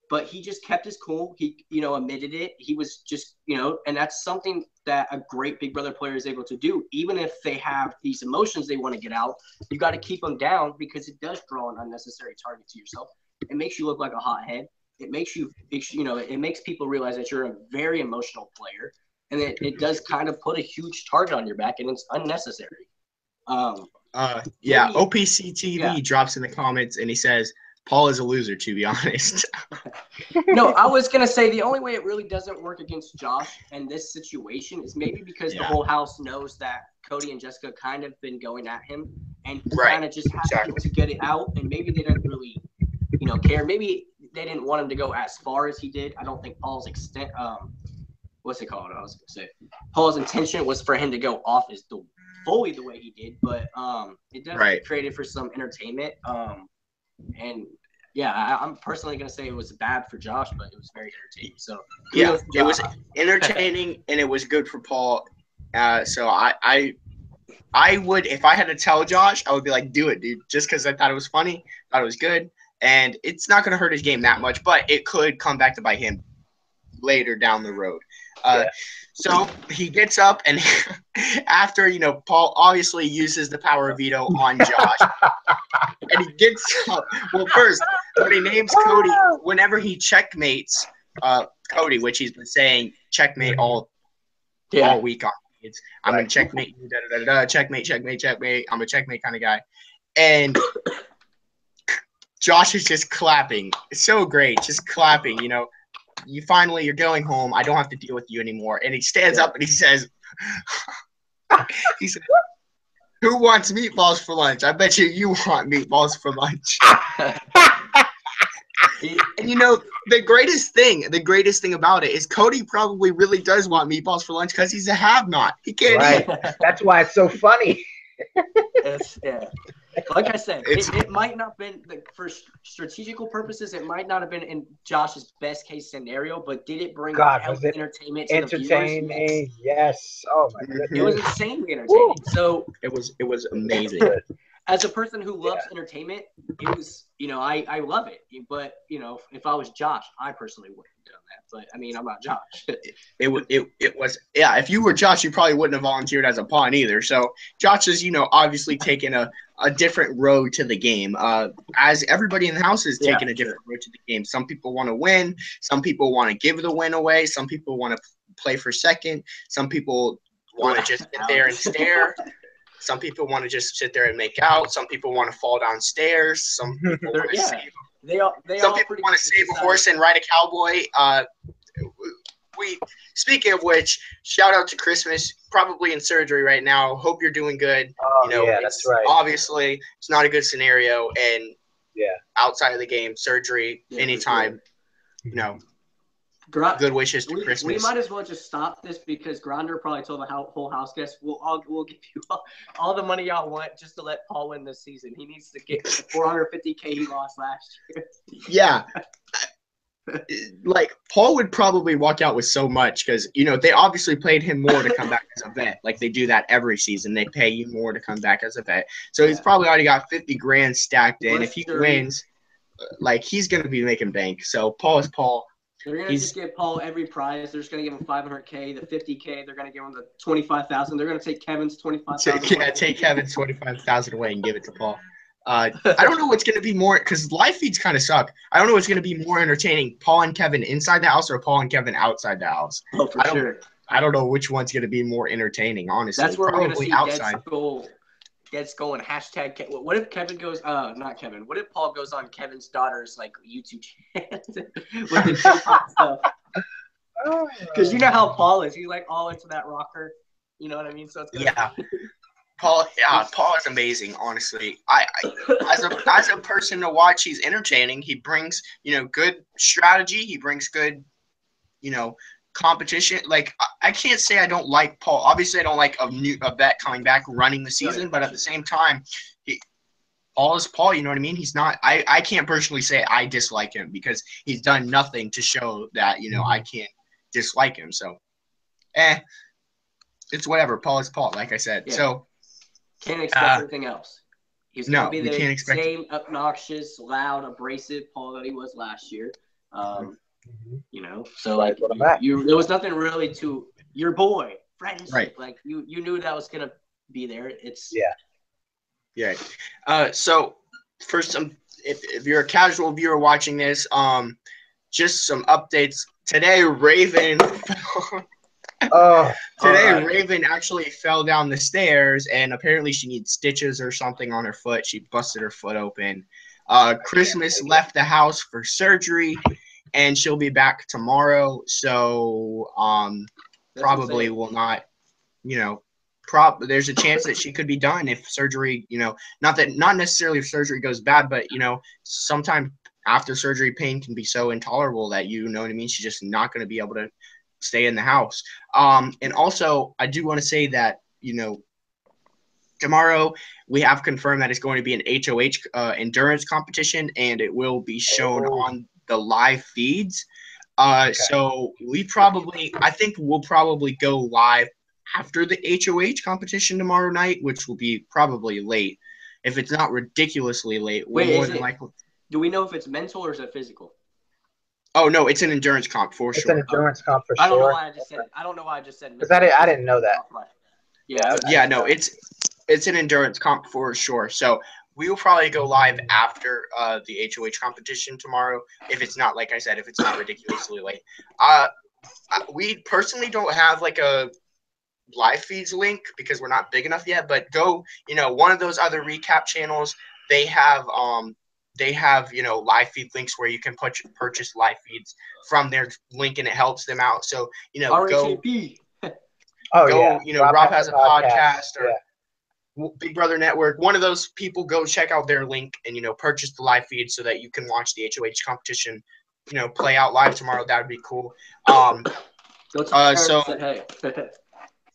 but he just kept his cool. He admitted it. He was just and that's something that a great Big Brother player is able to do. Even if they have these emotions they want to get out, you got to keep them down because it does draw an unnecessary target to yourself. It makes you look like a hothead. It makes it makes people realize that you're a very emotional player, and it does kind of put a huge target on your back, and it's unnecessary. OPC TV drops in the comments and he says Paul is a loser. To be honest, no, I was gonna say the only way it really doesn't work against Josh in this situation is maybe because the whole house knows that Cody and Jessica kind of been going at him, and he kind of just has to get it out, and maybe they didn't really care. Maybe they didn't want him to go as far as he did. I don't think Paul's what's it called? I was gonna say Paul's intention was for him to go off fully the way he did, but it definitely created for some entertainment. And I'm personally gonna say it was bad for Josh, but it was very entertaining. So it was entertaining and it was good for Paul. So I would, if I had to tell Josh, I would be like, do it, dude, just because I thought it was funny, thought it was good. And it's not going to hurt his game that much, but it could come back to bite him later down the road. So he gets up, and after, Paul obviously uses the power of veto on Josh. And he gets up. Well, first, when he names Cody, whenever he checkmates Cody, which he's been saying checkmate all week on. I'm going to checkmate you, checkmate, checkmate, checkmate. I'm a checkmate kind of guy. And Josh is just clapping. It's so great, just clapping, you're going home. I don't have to deal with you anymore. And he stands up and he says, who wants meatballs for lunch? I bet you want meatballs for lunch. And the greatest thing about it is Cody probably really does want meatballs for lunch because he's a have-not. He can't eat. That's why it's so funny. Like I said, it might not have been for strategical purposes. It might not have been in Josh's best case scenario, but did it bring entertainment to the viewers? Yes. Oh my goodness. It was insanely entertaining. So it was amazing. As a person who loves entertainment, it was I love it. But if I was Josh, I personally wouldn't have done that. But I mean, I'm not Josh. It was if you were Josh, you probably wouldn't have volunteered as a pawn either. So Josh is obviously taking a different road to the game. As everybody in the house is taking a different road to the game. Some people want to win. Some people want to give the win away. Some people want to play for second. Some people want to just sit there and stare. Some people want to just sit there and make out. Some people want to fall downstairs. Some people want to save. Some people want to save a horse and ride a cowboy. Speaking of which, shout out to Christmas. Probably in surgery right now. Hope you're doing good. Oh, yeah, that's right. Obviously, it's not a good scenario, and Yeah. outside of the game, surgery anytime. Good wishes to Christmas. We might as well just stop this because Gronder probably told the whole house guests, we'll give you all the money y'all want just to let Paul win this season. He needs to get the $450K he lost last year. Yeah. Like, Paul would probably walk out with so much because, they obviously paid him more to come back as a vet. Like, they do that every season. They pay you more to come back as a vet. So he's probably already got $50,000 stacked in. If he wins, he's going to be making bank. So Paul is Paul. They're going to just give Paul every prize. They're just going to give him $500K, the $50K. They're going to give him the $25,000. They're going to take Kevin's $25,000. Yeah, take Kevin's $25,000 away and give it to Paul. I don't know what's going to be more because live feeds kind of suck. I don't know what's going to be more entertaining: Paul and Kevin inside the house or Paul and Kevin outside the house. Oh, for sure. I don't know which one's going to be more entertaining. Honestly, that's where probably we're going to see outside. Gets going. Hashtag. What if Kevin goes? Not Kevin. What if Paul goes on Kevin's daughter's YouTube channel with the TikTok stuff? Because you know how Paul is. He's all into that rocker. You know what I mean? So it's gonna Paul is amazing. Honestly, I as a person to watch, he's entertaining. He brings good strategy. He brings good competition. I can't say I don't like Paul. Obviously, I don't like a vet coming back running the season, but at the same time, Paul is Paul. You know what I mean? He's not. I can't personally say I dislike him because he's done nothing to show that I can't dislike him. So, it's whatever. Paul is Paul, like I said. Yeah. So. Can't expect anything else. He's going to be the same obnoxious, loud, abrasive Paul that he was last year. So there was nothing really to your boy, friends. Right. You knew that was going to be there. Yeah. So for if you're a casual viewer watching this, just some updates today. Raven actually fell down the stairs, and apparently she needs stitches or something on her foot. She busted her foot open. Christmas left the house for surgery, and she'll be back tomorrow. So probably will not, there's a chance that she could be done if surgery, not necessarily if surgery goes bad, but, sometime after surgery, pain can be so intolerable that, she's just not going to be able to stay in the house. And also, I do want to say that, tomorrow we have confirmed that it's going to be an HOH endurance competition, and it will be shown on the live feeds. So I think we'll probably go live after the HOH competition tomorrow night, which will be probably late. If it's not ridiculously late, do we know if it's mental or is it physical? Oh no, it's an endurance comp for sure. It's an endurance comp for sure. I don't know why I just said. Because I didn't know that. Yeah. No, it's an endurance comp for sure. So we will probably go live after the HOH competition tomorrow. If it's not, like I said, if it's not ridiculously late. We personally don't have a live feeds link because we're not big enough yet. But go, one of those other recap channels, they have live feed links where you can purchase live feeds from their link, and it helps them out. So, RHAP. Rob has a podcast or Big Brother Network. One of those people, go check out their link and, purchase the live feed so that you can watch the HOH competition, play out live tomorrow. That would be cool.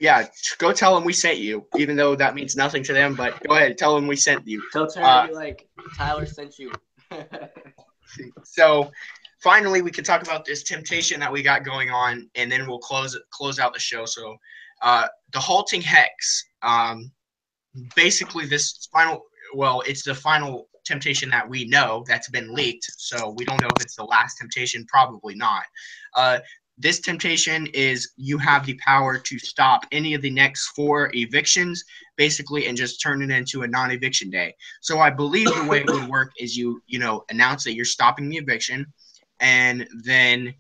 Yeah, go tell them we sent you, even though that means nothing to them. But go ahead, tell them we sent you. Tell Terry Tyler sent you. So, finally, we can talk about this temptation that we got going on, and then we'll close out the show. So, the halting hex. Basically, it's the final temptation that we know that's been leaked. So we don't know if it's the last temptation. Probably not. This temptation is you have the power to stop any of the next 4 evictions, basically, and just turn it into a non-eviction day. So I believe the way it would work is you announce that you're stopping the eviction, and then,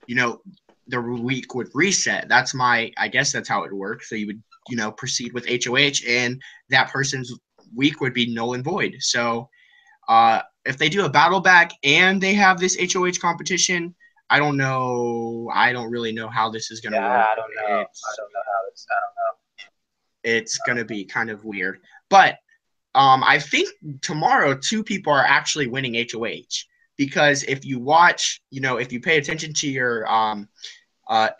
the week would reset. I guess that's how it would work. So you would, proceed with HOH, and that person's week would be null and void. So if they do a battle back and they have this HOH competition, I don't know. I don't really know how this is going to work. I don't know. I don't know how this. I don't know. It's going to be kind of weird. But I think tomorrow 2 people are actually winning HOH, because if you watch, if you pay attention to your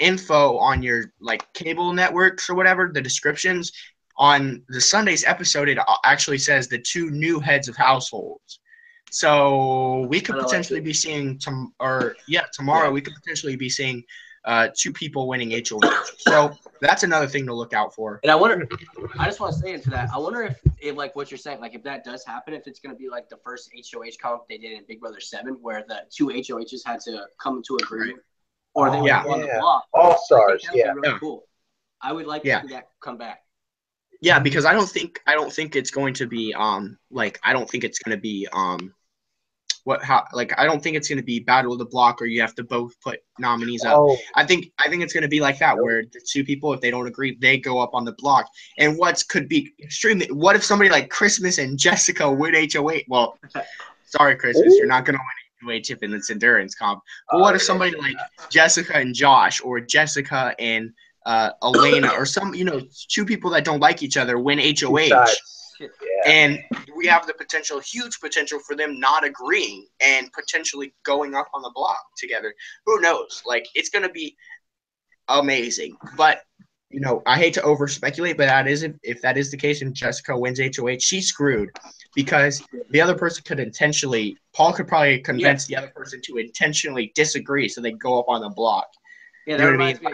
info on your like cable networks or whatever, the descriptions on the Sunday's episode, it actually says the 2 new heads of households. So we could potentially be seeing tomorrow we could potentially be seeing 2 people winning HOH. So that's another thing to look out for. And I just want to say into that, I wonder if like what you're saying, like if that does happen, if it's going to be like the first HOH comp they did in Big Brother 7, where the 2 HOHs had to come into agreement, or they were on the block. All stars, really cool. I would like to see that come back. Yeah, because I don't think it's going to be I don't think it's going to be I don't think it's going to be battle of the block, or you have to both put nominees up. I think it's going to be like that, where the 2 people, if they don't agree, they go up on the block. And what if somebody like Christmas and Jessica win HOH? Well, sorry, Christmas, you're not going to win HOH in this endurance comp. But what if somebody like Jessica and Josh, or Jessica and Elena, or some 2 people that don't like each other win HOH? And we have the huge potential for them not agreeing and potentially going up on the block together. Who knows? Like, it's going to be amazing. But, I hate to over speculate, but if that is the case and Jessica wins HOH, she's screwed, because the other person could Paul could probably convince the other person to intentionally disagree so they go up on the block. Yeah, that reminds me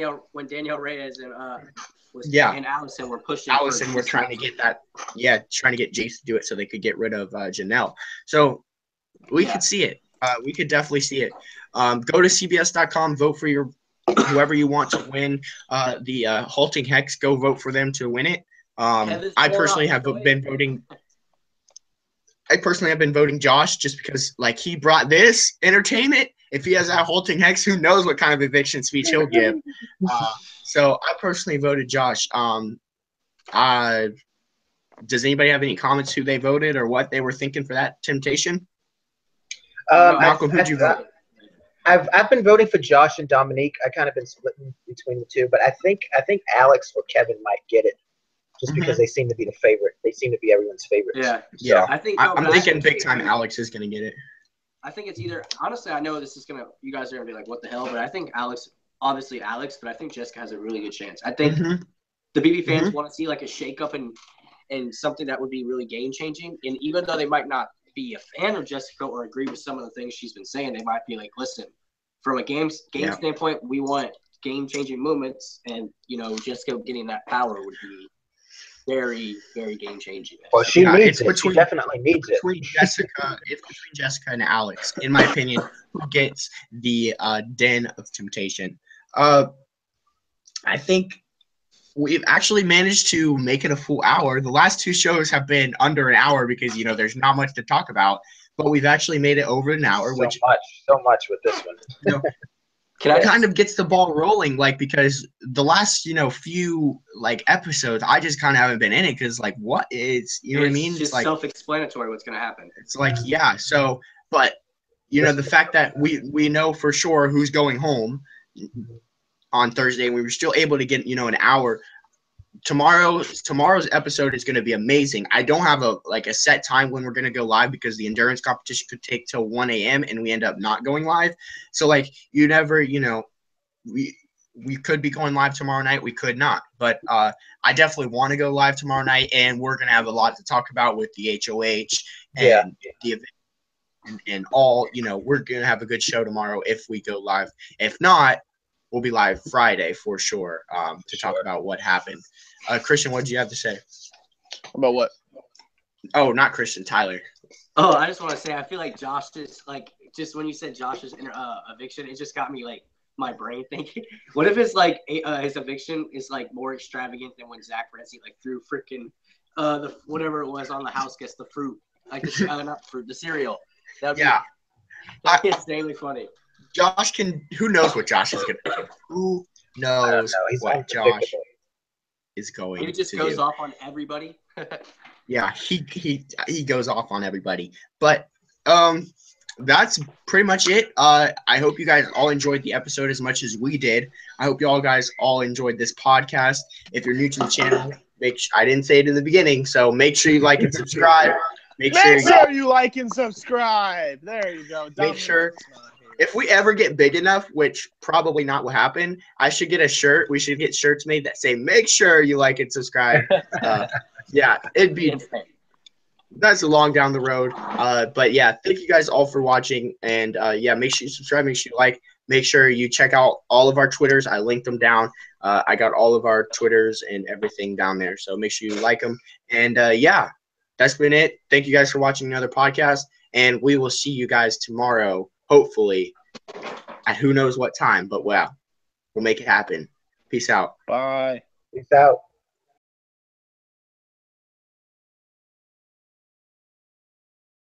of when Danielle Reyes and and Allison were pushing. Allison were trying to get that. Yeah, trying to get Jace to do it so they could get rid of Janelle. So we could see it. We could definitely see it. Go to CBS.com, vote for whoever you want to win the Halting Hex. Go vote for them to win it. I personally have been voting. I personally have been voting Josh, just because he brought this entertainment. If he has that Halting Hex, who knows what kind of eviction speech he'll give. So I personally voted Josh. Does anybody have any comments who they voted or what they were thinking for that temptation? Malcolm, who'd you vote? I've been voting for Josh and Dominique. I kind of been splitting between the 2, but I think Alex or Kevin might get it, just because they seem to be the favorite. They seem to be everyone's favorites. Yeah, so. I'm thinking big time Alex is going to get it. I think it's either, honestly, I know you guys are going to be like, what the hell? But I think obviously Alex, but I think Jessica has a really good chance. I think the BB fans want to see like a shakeup and something that would be really game changing. And even though they might not be a fan of Jessica or agree with some of the things she's been saying, they might be like, listen, from a game standpoint, we want game changing movements, and Jessica getting that power would be very, very game changing. Well, she needs it. She definitely needs it. It's between Jessica and Alex, in my opinion, who gets the Den of Temptation. I think we've actually managed to make it a full hour. The last 2 shows have been under an hour because there's not much to talk about, but we've actually made it over an hour. So much with this one. It kind of gets the ball rolling, because the last, few, episodes, I just kind of haven't been in it because, what is, what I mean? It's just self-explanatory what's going to happen. It's so, but, the fact that we know for sure who's going home on Thursday, and we were still able to get, an hour. Tomorrow's episode is going to be amazing. I don't have a set time when we're going to go live, because the endurance competition could take till 1 a.m. and we end up not going live. So you never, we could be going live tomorrow night. We could not, but I definitely want to go live tomorrow night, and we're going to have a lot to talk about with the HOH and the event and all, we're going to have a good show tomorrow if we go live. If not, we'll be live Friday for sure to talk about what happened. Christian, what did you have to say? About what? Oh, not Christian, Tyler. Oh, I just want to say, I feel like Josh just when you said Josh's eviction, it just got me my brain thinking. What if it's his eviction is more extravagant than when Zach Renzi threw freaking the whatever it was on the house gets the fruit, not fruit, the cereal. That'd be insanely funny. Josh who knows what Josh is going to do? Who knows what Josh is going to do? He just goes off on everybody. Yeah, he goes off on everybody. But that's pretty much it. I hope you guys all enjoyed the episode as much as we did. I hope you all guys all enjoyed this podcast. If you're new to the channel, I didn't say it in the beginning, so make sure you like and subscribe. Make sure you like and subscribe. There you go. Make sure if we ever get big enough, which probably not will happen, I should get a shirt. We should get shirts made that say "Make sure you like and subscribe." Yeah, it'd be. That's a long down the road. But yeah, thank you guys all for watching. And yeah, make sure you subscribe, make sure you like, make sure you check out all of our Twitters. I linked them down. I got all of our Twitters and everything down there. So make sure you like them. And yeah, that's been it. Thank you guys for watching another podcast. And we will see you guys tomorrow, hopefully, at who knows what time. But wow, we'll make it happen. Peace out. Bye. Peace out.